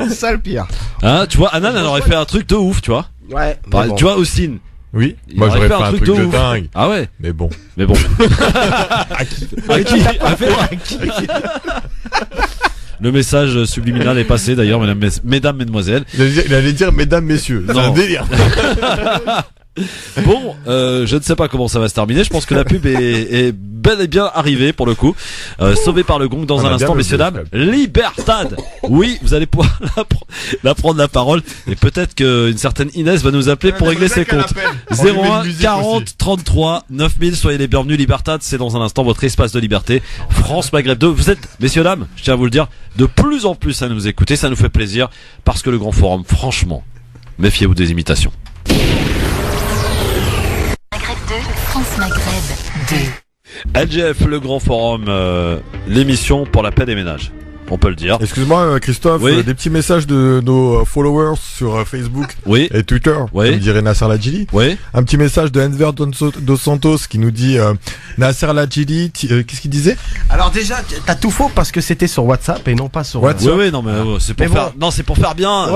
C'est ça le pire. Hein, tu vois, Hanan elle aurait fait un truc de ouf, tu vois. Ouais. Bon. Tu vois, Ossine. Oui, moi j'aurais fait un truc de dingue. Ah ouais. Mais bon. À qui Le message subliminal est passé d'ailleurs, mesdames, mesdemoiselles. Il allait dire mesdames, messieurs. C'est un délire. Bon, je ne sais pas comment ça va se terminer. Je pense que la pub est bel et bien arrivée pour le coup. Sauvée par le gong dans un instant, messieurs dames. Libertad. Oui, vous allez pouvoir la prendre la parole. Et peut-être qu'une certaine Inès va nous appeler pour régler ses comptes. 01 40 33 9000. Soyez les bienvenus. Libertad, c'est dans un instant votre espace de liberté. France Maghreb 2. Vous êtes, messieurs dames, je tiens à vous le dire, de plus en plus à nous écouter. Ça nous fait plaisir parce que le Grand Forum, franchement, méfiez-vous des imitations. France Maghreb 2. LGF, le Grand Forum, l'émission pour la paix des ménages. On peut le dire. Excuse-moi Christophe, oui. Des petits messages de nos followers sur Facebook et Twitter, comme dirait Nasser Ladjili. Oui. Un petit message de Enver dos Santos qui nous dit Nasser Ladjili, qu'est-ce qu'il disait? Alors déjà, t'as tout faux parce que c'était sur WhatsApp et non pas sur WhatsApp. Oui, non mais c'est pour faire c'est pour faire bien.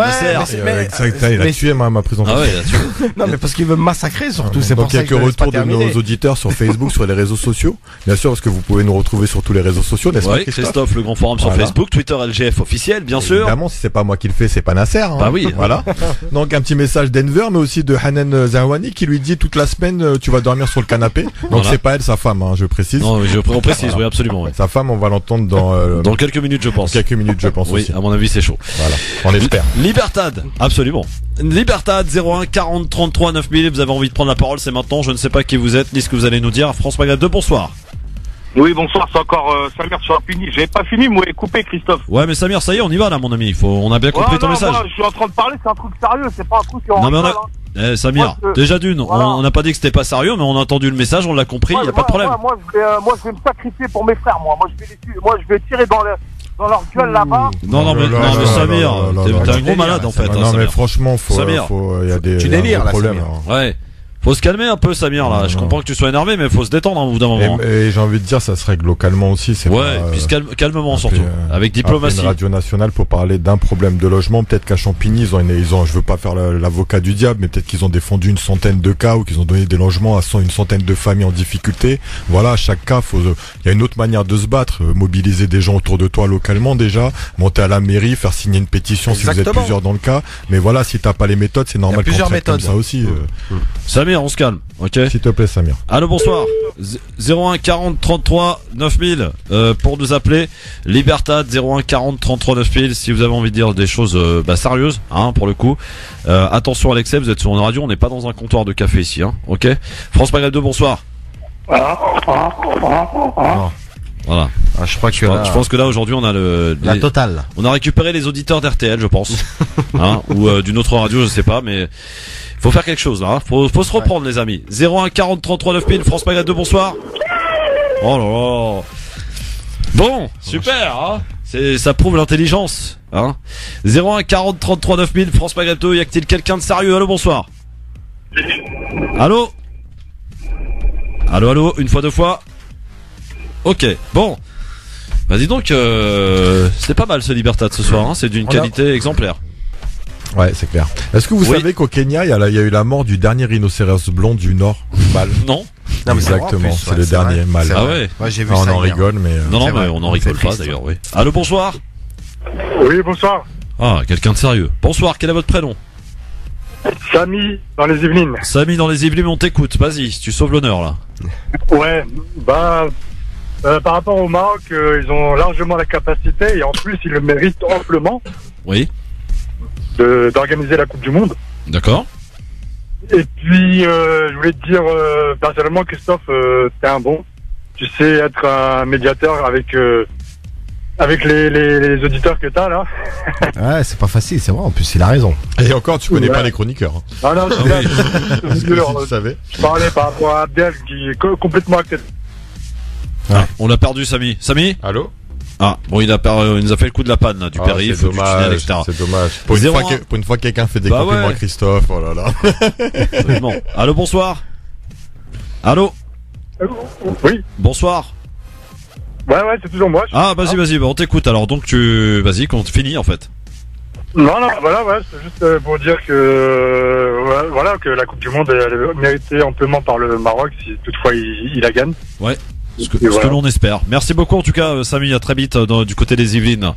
Il a tué ma présentation. Ah ouais, il a tué. Non mais parce qu'il veut me massacrer surtout, c'est pour ça que quelques retours de nos auditeurs sur Facebook, sur les réseaux sociaux. Bien sûr, parce que vous pouvez nous retrouver sur tous les réseaux sociaux, n'est-ce pas Christophe, le Grand Forum sur Facebook. Twitter LGF officiel, bien sûr. Évidemment, si c'est pas moi qui le fais, c'est pas Nasser. Hein. Bah oui. Voilà. Donc un petit message d'Enver, mais aussi de Hanan Zawani qui lui dit toute la semaine tu vas dormir sur le canapé. Donc c'est pas elle, sa femme, hein, je précise. Non, on précise, oui, absolument. Ouais. Sa femme, on va l'entendre dans quelques minutes, je pense. Quelques minutes, je pense. Oui, aussi. À mon avis, c'est chaud. Voilà. On espère. Libertad, absolument. Libertad 01 40 33 9000. Vous avez envie de prendre la parole, c'est maintenant. Je ne sais pas qui vous êtes, ni ce que vous allez nous dire. France Maghreb 2, bonsoir. Oui, bonsoir, c'est encore Samir sur Apigny. J'avais pas fini, moi, coupé, Christophe. Ouais, mais Samir, ça y est, on y va là, mon ami. On a bien compris ton message. Moi, je suis en train de parler, c'est un truc sérieux, c'est pas un truc Non, mais Samir, déjà d'une, on n'a pas dit que c'était pas sérieux, mais on a entendu le message, on l'a compris, y a pas de problème. Moi, je vais me sacrifier pour mes frères, moi. Je vais tirer dans leur gueule là-bas. Non, mais Samir, t'es un gros malade en fait. Non, mais franchement, il y a des problèmes. Ouais. Faut se calmer un peu, Samir, là. Je comprends que tu sois énervé, mais faut se détendre au bout d'un moment. Et j'ai envie de dire, ça se règle localement aussi. Puis calmement surtout. Avec diplomatie. Une radio nationale pour parler d'un problème de logement. Peut-être qu'à Champigny, ils ont, je veux pas faire l'avocat du diable, mais peut-être qu'ils ont défendu une centaine de cas ou qu'ils ont donné des logements à une centaine de familles en difficulté. Voilà, à chaque cas, il y a une autre manière de se battre. Mobiliser des gens autour de toi localement déjà. Monter à la mairie, faire signer une pétition si vous êtes plusieurs dans le cas. Mais voilà, si t'as pas les méthodes, c'est normal qu'on traite comme ça aussi. Samir, on se calme, ok? S'il te plaît, Samir. Allô, bonsoir. 01 40 33 9000 pour nous appeler. Libertad 01 40 33 9000 si vous avez envie de dire des choses sérieuses, hein, pour le coup. Attention Alexei, vous êtes sur une radio, on n'est pas dans un comptoir de café ici, hein, ok? France Maghreb 2, bonsoir. Voilà. Je crois que je pense que là aujourd'hui on a la totale. On a récupéré les auditeurs d'RTL, je pense, hein, ou d'une autre radio, je sais pas, mais faut faire quelque chose là. Hein. Faut se reprendre, les amis. 01 40 33 9000. France Maghreb 2, bonsoir. Oh là là. Bon, super. Hein. Ça prouve l'intelligence. Hein. 01 40 33 9000. France Maghreb 2. Y a-t-il quelqu'un de sérieux? Allô, bonsoir. Allô. Allô. Une fois, deux fois. Ok. Bon. Bah dis donc, c'est pas mal ce Libertad ce soir. Hein. C'est d'une qualité exemplaire. Ouais, c'est clair. Est-ce que vous savez qu'au Kenya, il y a eu la mort du dernier rhinocéros blond du Nord, mâle? Non. Exactement, c'est le dernier mâle. Ah ouais. Ouais, j'ai vu ça. On en rigole, mais non, mais on en rigole pas d'ailleurs. Oui. Allô, bonsoir. Oui, bonsoir. Ah, quelqu'un de sérieux. Bonsoir. Quel est votre prénom? Samy dans les Yvelines. Samy dans les Yvelines, on t'écoute. Vas-y, tu sauves l'honneur là. Ouais. Par rapport au Maroc, ils ont largement la capacité et en plus ils le méritent amplement. Oui. D'organiser la Coupe du Monde. D'accord. Et puis, je voulais te dire, personnellement, Christophe, t'es un bon. Tu sais être un médiateur avec avec les auditeurs que t'as là. Ouais, c'est pas facile, c'est vrai. En plus, il a raison. Et encore, tu connais pas les chroniqueurs. Ah non, tu savais. Je parlais par rapport à Abdel qui est complètement acté. Ah, on a perdu Samy. Samy? Allô? Ah, bon, il nous a fait le coup de la panne, là, du périph', du tunnel, etc. C'est dommage. Pour une fois, quelqu'un fait des compliments à Christophe, oh là là. Bon. Allô, bonsoir. Allô? Oui. Bonsoir. Ouais, c'est toujours moi. Ah, vas-y, on t'écoute. Alors, donc, vas-y, qu'on finit, en fait. Non, voilà, c'est juste pour dire que, voilà, que la Coupe du Monde, elle est méritée amplement par le Maroc, si toutefois il la gagne. Ouais. Ce que l'on espère. Merci beaucoup en tout cas, Samy. À très vite du côté des Yvelines.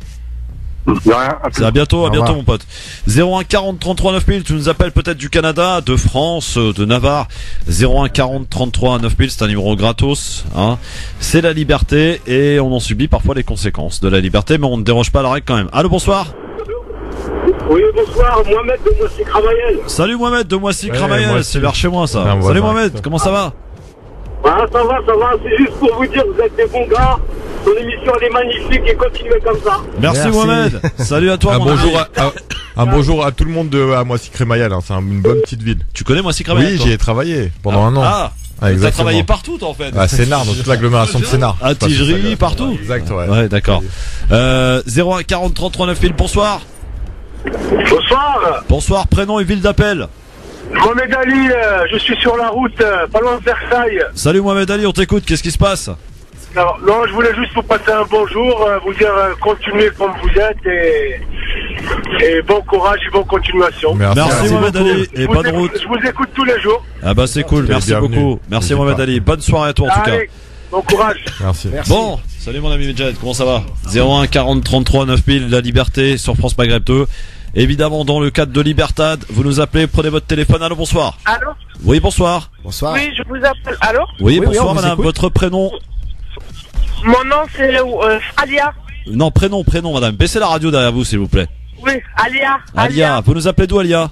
À bientôt, mon pote. 01 40 33 9000. Tu nous appelles peut-être du Canada, de France, de Navarre. 01 40 33 9000. C'est un numéro gratos. Hein. C'est la liberté et on en subit parfois les conséquences de la liberté, mais on ne déroge pas à la règle quand même. Allô, bonsoir. Oui, bonsoir. Mohamed de Moissy-Cramayel. Salut Mohamed de Moissy-Cramayel. C'est vers chez moi ça. Salut Mohamed. Comment ça va? Ah, ça va, c'est juste pour vous dire, vous êtes des bons gars, ton émission elle est magnifique et continuez comme ça. Merci. Mohamed, salut à toi. Un bonjour à tout le monde à Moissy-Crémaillel, hein. C'est une bonne petite ville. Tu connais Moissy-Crémaillel? Oui, j'y ai travaillé pendant un an. Ah, t'as travaillé partout en fait. À Sénart, dans toute l'agglomération de Sénart. À Tigerie, partout. Exact, ouais. Ouais, d'accord. 01 40 33 9000, bonsoir. Bonsoir, prénom et ville d'appel. Mohamed Ali, je suis sur la route, pas loin de Versailles. Salut Mohamed Ali, on t'écoute, qu'est-ce qui se passe? Alors, non, je voulais juste vous passer un bonjour, vous dire continuez comme vous êtes et bon courage et bonne continuation. Merci Mohamed Ali et bonne route. Je vous écoute tous les jours. Ah bah c'est cool, merci beaucoup. Merci Mohamed Ali, bonne soirée à toi en tout cas. Bon courage. Merci. Bon, salut mon ami Medjed, comment ça va? 01 40 33 9000, la liberté sur France Maghreb 2. Évidemment, dans le cadre de Libertad, vous nous appelez, prenez votre téléphone. Allô, bonsoir. Allô? Oui, bonsoir. Bonsoir. Oui, je vous appelle. Allô? Oui, bonsoir, madame. Votre prénom? Mon nom, c'est Alia. Non, prénom, madame. Baissez la radio derrière vous, s'il vous plaît. Oui, Alia. Alia. Vous nous appelez d'où, Alia?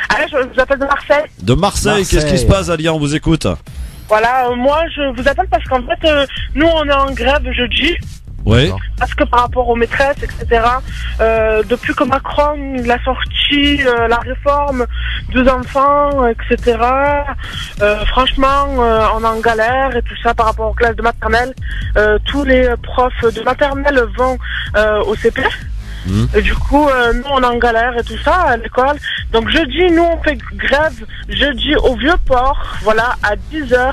Alia, je vous appelle de Marseille. De Marseille. Qu'est-ce qui se passe, Alia? On vous écoute. Voilà, moi, je vous appelle parce qu'en fait, nous, on est en grève jeudi. Oui. Parce que par rapport aux maîtresses, etc., depuis que Macron a sorti la réforme des enfants, etc., franchement, on est en galère et tout ça par rapport aux classes de maternelle. Tous les profs de maternelle vont au CP. Et du coup, nous, on est en galère et tout ça à l'école. Donc, jeudi, nous, on fait grève jeudi au Vieux-Port, voilà, à 10h.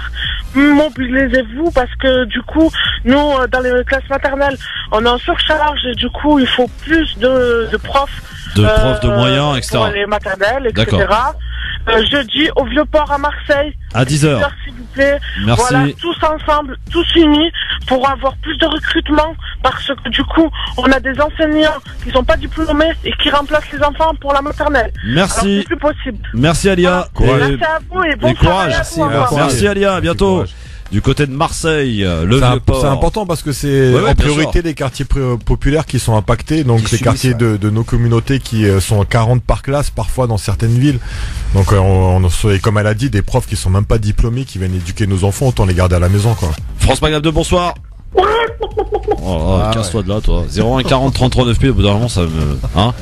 Mobilisez-vous parce que, du coup, nous, dans les classes maternelles, on est en surcharge et du coup, il faut plus de profs. De profs, de moyens, etc. Pour les maternelles, etc. Jeudi au Vieux-Port à Marseille. À 10h. S'il vous plaît. Merci. Voilà, tous ensemble, tous unis pour avoir plus de recrutement parce que du coup, on a des enseignants qui sont pas diplômés et qui remplacent les enfants pour la maternelle. Merci. Alors, c'est plus possible. Merci Alia. Merci à vous et bon courage. Merci Alia, à bientôt. Du côté de Marseille, le Vieux-Port. C'est important parce que c'est en priorité les quartiers populaires qui sont impactés, donc les quartiers de nos communautés qui sont 40 par classe parfois dans certaines villes. Donc et comme elle a dit, des profs qui sont même pas diplômés, qui viennent éduquer nos enfants, autant les garder à la maison quoi. France Maghreb 2, bonsoir. Casse-toi de là toi. 01 40 33 9000, au bout d'un moment ça me... Hein,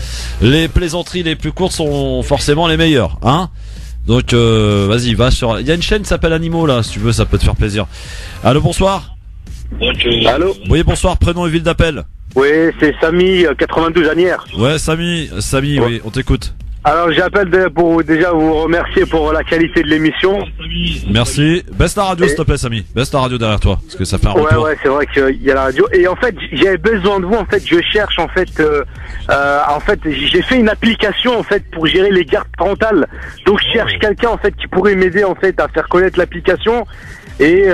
les plaisanteries les plus courtes sont forcément les meilleures, hein. Donc vas-y, va sur... Il y a une chaîne qui s'appelle Animaux là, si tu veux, ça peut te faire plaisir. Allô, bonsoir. Allô. Oui, bonsoir, prénom et ville d'appel. Oui, c'est Samy, 92 Anières. Ouais, Samy, oui, on t'écoute. Alors j'appelle pour déjà vous remercier pour la qualité de l'émission. Merci. Baisse la radio s'il te plaît Samy. Baisse la radio derrière toi parce que ça fait un retour. Ouais, c'est vrai qu'il y a la radio. Et en fait j'avais besoin de vous. En fait je cherche j'ai fait une application en fait pour gérer les gardes parentales. Donc je cherche quelqu'un en fait qui pourrait m'aider en fait à faire connaître l'application. Et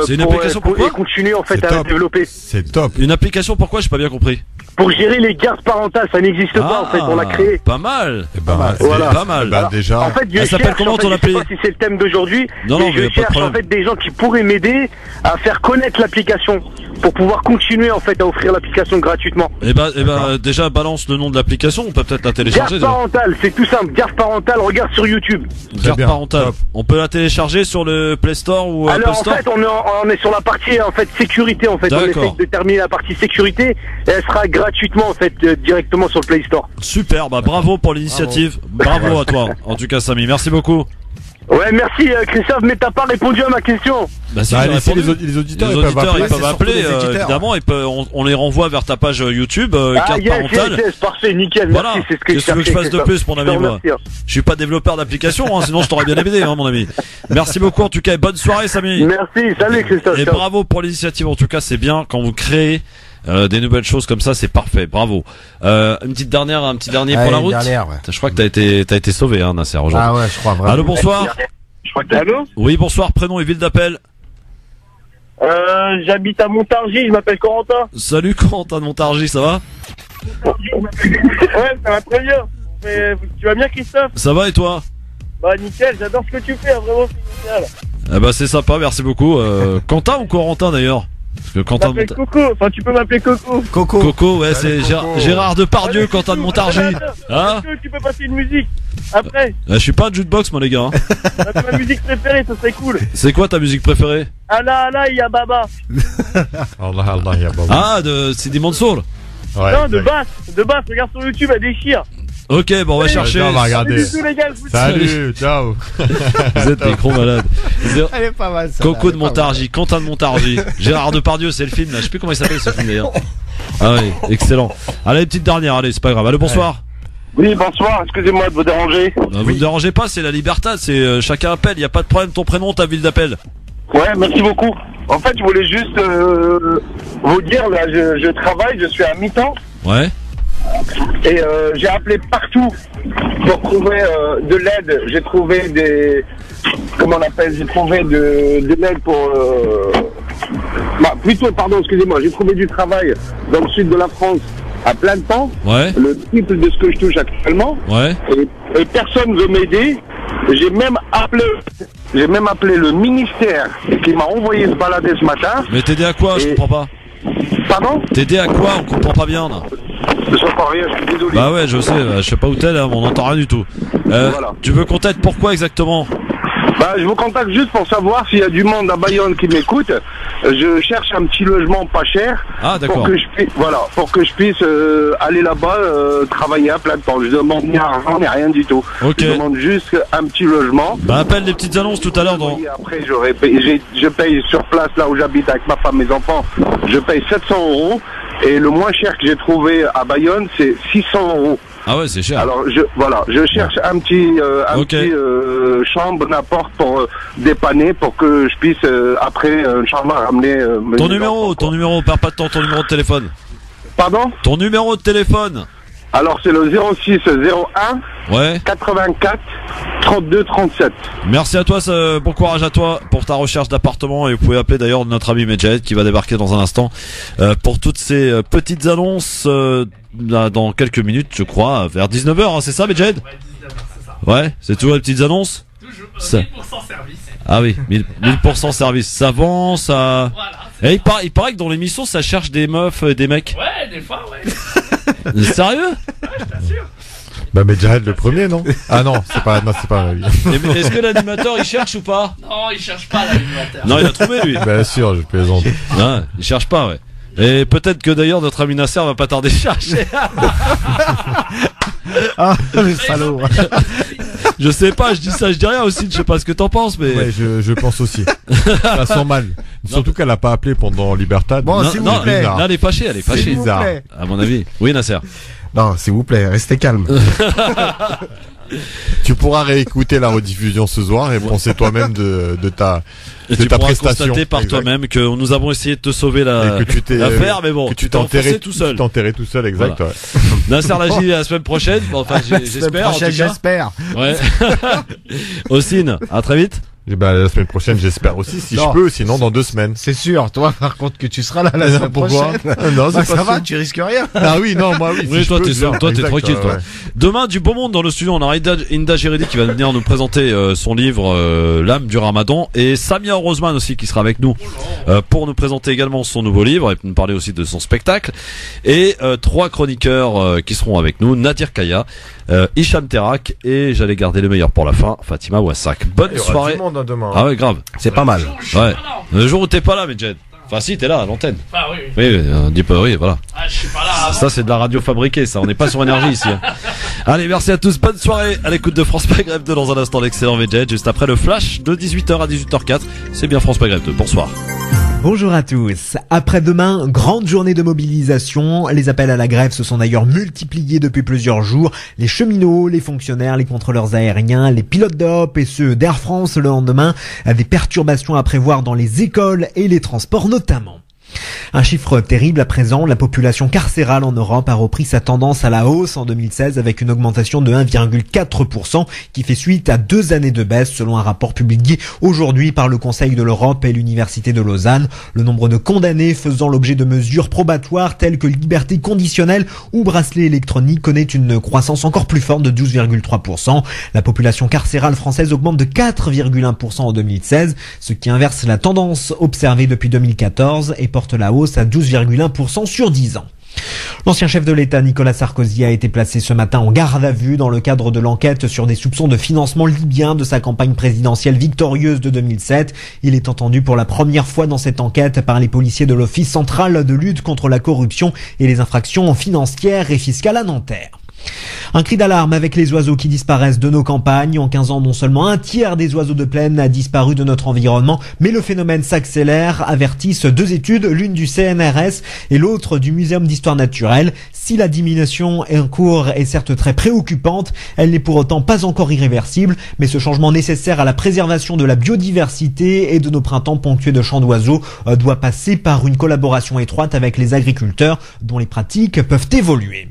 c'est une application pour quoi ? Continuer en fait à la développer. C'est top. Une application pourquoi ? J'ai pas bien compris. Pour gérer les gardes parentales, ça n'existe pas en fait, on l'a créé. Pas mal. Eh ben, Voilà. Pas mal. Alors, déjà. En fait, je Elle s'appelle cherche, comment en fait, ton je sais appli pas si c'est le thème d'aujourd'hui, Non, mais mais y a je pas de cherche problème. en fait des gens qui pourraient m'aider à faire connaître l'application pour pouvoir continuer en fait à offrir l'application gratuitement. Eh ben, déjà balance le nom de l'application. On peut peut-être la télécharger. Garde parentale, c'est tout simple. Garde parentale, regarde sur YouTube. Garde parentale. On peut la télécharger sur le Play Store ou Alors Apple Store. en fait, on est sur la partie en fait sécurité en fait. On D'accord. essaie de terminer la partie sécurité et elle sera gratuitement en fait directement sur le Play Store. Super, bah bravo pour l'initiative. Bravo à toi. En tout cas, Samy, merci beaucoup. Ouais, merci Christophe, mais t'as pas répondu à ma question. Bah si, Bah, j'ai laissez répondu. les auditeurs, Les ils peuvent appeler. ils peuvent Ouais, c'est appeler, surtout les éditeurs. évidemment, on les renvoie vers ta page YouTube, carte yes, parentale. yes, parfait, nickel, Voilà. merci, c'est ce que Qu'est-ce que tu veux que je fasse de Christophe. plus, mon Je ami, te moi remercie, hein. Je suis pas développeur d'application, sinon je t'aurais bien aidé, mon ami. Merci beaucoup, en tout cas, et bonne soirée, Samy. Merci, salut Christophe. Et ciao. bravo pour l'initiative, en tout cas, c'est bien quand vous créez des nouvelles choses comme ça, c'est parfait, bravo. Un petit dernier pour la route. Dernière, ouais. Je crois que t'as été sauvé, Nasser, aujourd'hui. Ah ouais, je crois vraiment. Allô, bonsoir. Allô? Oui, bonsoir, prénom et ville d'appel. J'habite à Montargis, je m'appelle Corentin. Salut, Corentin de Montargis, ça va? Ouais, ça va très bien. Mais, tu vas bien Christophe? Ça va et toi? Bah nickel, j'adore ce que tu fais, vraiment c'est génial. Eh ben, c'est sympa, merci beaucoup. Quentin ou Corentin d'ailleurs? Parce que Je Quentin m'appelle Coco, enfin tu peux m'appeler Coco. Coco, ouais, c'est Gérard Depardieu, Quentin de Montargis. Hein? Est-ce que tu peux passer une musique après? Je suis pas un jukebox, moi, les gars. Ma musique préférée, ça serait cool. C'est quoi ta musique préférée? Allah, il y a Baba. Allah, ya Baba. Ah, de Sidi Mansour. Ouais, Non, de basse, regarde sur YouTube, elle déchire. Ok, bon, on va chercher. On va regarder. Bisous les gars, je vous Salut, ciao. Vous êtes des gros malades. Elle est pas mal, ça. Coco de Montargis, Quentin de Montargis, Gérard Depardieu, c'est le film là. Je sais plus comment il s'appelle ce film d'ailleurs. Ah oui, excellent. Allez, petite dernière, allez, c'est pas grave. Allô, bonsoir. Oui, bonsoir, excusez-moi de vous déranger. Vous me dérangez pas, c'est la liberté, c'est chacun appelle, y a pas de problème. Ton prénom, ta ville d'appel. Ouais, merci beaucoup. En fait, je voulais juste vous dire, là, je travaille, je suis à mi-temps. Ouais. Et j'ai appelé partout pour trouver de l'aide. J'ai trouvé des... Comment on appelle? J'ai trouvé de l'aide pour... excusez-moi. J'ai trouvé du travail dans le sud de la France à plein temps. Ouais. Le triple de ce que je touche actuellement. Ouais. Et personne ne veut m'aider. J'ai même appelé le ministère qui m'a envoyé se balader ce matin. Mais t'aider à quoi? Je comprends pas. Pardon? T'aider à quoi? On comprend pas bien là. Je comprends rien, je suis désolé. Bah ouais, je sais, je sais pas où t'es là, mais on n'entend rien du tout. Voilà. Tu veux qu'on t'aide pourquoi exactement? Bah, je vous contacte juste pour savoir s'il y a du monde à Bayonne qui m'écoute. Je cherche un petit logement pas cher. Ah, d'accord. Pour que je puisse aller là-bas travailler à plein temps. Je demande ni argent ni rien du tout. Ok. Je demande juste un petit logement. Bah appelle les petites annonces tout à l'heure dans... Et après, je paye sur place là où j'habite avec ma femme et mes enfants. Je paye 700 €. Et le moins cher que j'ai trouvé à Bayonne, c'est 600 €. Ah ouais, c'est cher. Alors je cherche un petit chambre n'importe pour dépanner pour que je puisse après Inch'Allah ramener Ton numéro, perds pas de temps, ton numéro de téléphone. Pardon? Ton numéro de téléphone. Alors c'est le 06 01 Ouais. 84 32 37. Merci à toi, bon courage à toi pour ta recherche d'appartement et vous pouvez appeler d'ailleurs notre ami Medjed qui va débarquer dans un instant pour toutes ces petites annonces là, dans quelques minutes je crois, vers 19h, c'est ça Medjed? Ouais, 19h, c'est ça. Ouais, c'est toujours les petites annonces? Toujours, 1000% service. Ah oui, 1000% service, ça vend, ça... Voilà, et il paraît que dans l'émission ça cherche des meufs et des mecs. Ouais, des fois, ouais. Sérieux? Ouais, je t'assure. Bah mais Jared le premier, non? Ah non, c'est pas ma vie. Est-ce que l'animateur il cherche ou pas? Non, il cherche pas l'animateur. Non, il a trouvé lui. Bien sûr, je plaisante. Non, il cherche pas, ouais. Et peut-être que d'ailleurs notre ami Nasser va pas tarder à chercher. Ah, le salaud. Je sais pas, je dis ça, je dis rien aussi, je sais pas ce que t'en penses, mais... Ouais, je pense aussi. Ça sent mal. Surtout qu'elle a pas appelé pendant Libertad. Bon, s'il vous plaît. Non, elle est fâchée, S'il vous plaît. À mon avis. Oui, Nasser. Non, s'il vous plaît, restez calme. Tu pourras réécouter la rediffusion ce soir et penser toi-même de ta tu ta pourras prestation. constater par Exact. toi-même que nous avons essayé de te sauver l'affaire, mais bon, que tu t'es enfoncé tout seul. Tu t'es enterré tout seul, exact. Voilà. Ouais. Nasser Laji la semaine prochaine. Enfin, j'espère. En tout cas. J'espère. Ouais. Ossine, à très vite. La semaine prochaine, j'espère aussi, si je peux, sinon dans 2 semaines. C'est sûr, toi, par contre, que tu seras là la semaine prochaine. Non, c'est ça va, tu risques rien. Ah oui, non, moi oui. Oui, toi, t'es tranquille, toi. Ouais. Demain, du beau monde dans le studio. On aura Inda Geredi qui va venir nous présenter son livre L'âme du Ramadan, et Samia Roseman aussi qui sera avec nous pour nous présenter également son nouveau livre et nous parler aussi de son spectacle. Et 3 chroniqueurs qui seront avec nous: Nadir Kaya, Hicham Terak, et j'allais garder le meilleur pour la fin, Fatima Wassak. Bonne soirée. Du monde demain. Ah ouais, grave. C'est pas mal. Ouais. Le jour où t'es pas là, Medjed. Enfin, si, t'es là, à l'antenne. Ah oui. Oui, dis pas oui, voilà. Ah, je suis pas là. Ça, c'est de la radio fabriquée, ça. On n'est pas sur énergie ici. Hein. Allez, merci à tous. Bonne soirée à l'écoute de France Maghreb 2 dans un instant, l'excellent Medjed. Juste après le flash de 18h à 18h04. C'est bien France Maghreb 2. Bonsoir. Bonjour à tous. Après-demain, grande journée de mobilisation. Les appels à la grève se sont d'ailleurs multipliés depuis plusieurs jours. Les cheminots, les fonctionnaires, les contrôleurs aériens, les pilotes de Hop et ceux d'Air France le lendemain. Des perturbations à prévoir dans les écoles et les transports notamment. Un chiffre terrible à présent, la population carcérale en Europe a repris sa tendance à la hausse en 2016 avec une augmentation de 1,4% qui fait suite à 2 années de baisse selon un rapport publié aujourd'hui par le Conseil de l'Europe et l'Université de Lausanne. Le nombre de condamnés faisant l'objet de mesures probatoires telles que liberté conditionnelle ou bracelet électronique connaît une croissance encore plus forte de 12,3%. La population carcérale française augmente de 4,1% en 2016, ce qui inverse la tendance observée depuis 2014 et porte la hausse à 12,1% sur 10 ans. L'ancien chef de l'État Nicolas Sarkozy a été placé ce matin en garde à vue dans le cadre de l'enquête sur des soupçons de financement libyen de sa campagne présidentielle victorieuse de 2007. Il est entendu pour la première fois dans cette enquête par les policiers de l'Office central de lutte contre la corruption et les infractions financières et fiscales à Nanterre. Un cri d'alarme avec les oiseaux qui disparaissent de nos campagnes. En 15 ans, non seulement un tiers des oiseaux de plaine a disparu de notre environnement, mais le phénomène s'accélère, avertissent 2 études, l'une du CNRS et l'autre du Muséum d'Histoire Naturelle. Si la diminution en cours est certes très préoccupante, elle n'est pour autant pas encore irréversible, mais ce changement nécessaire à la préservation de la biodiversité et de nos printemps ponctués de chants d'oiseaux doit passer par une collaboration étroite avec les agriculteurs dont les pratiques peuvent évoluer.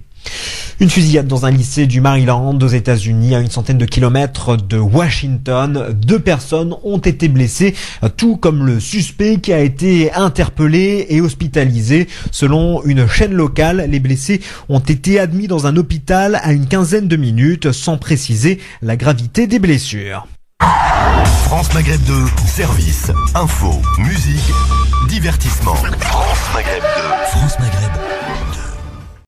Une fusillade dans un lycée du Maryland aux États-Unis à une centaine de kilomètres de Washington. 2 personnes ont été blessées, tout comme le suspect qui a été interpellé et hospitalisé. Selon une chaîne locale, les blessés ont été admis dans un hôpital à une quinzaine de minutes, sans préciser la gravité des blessures. France Maghreb 2, service, info, musique, divertissement.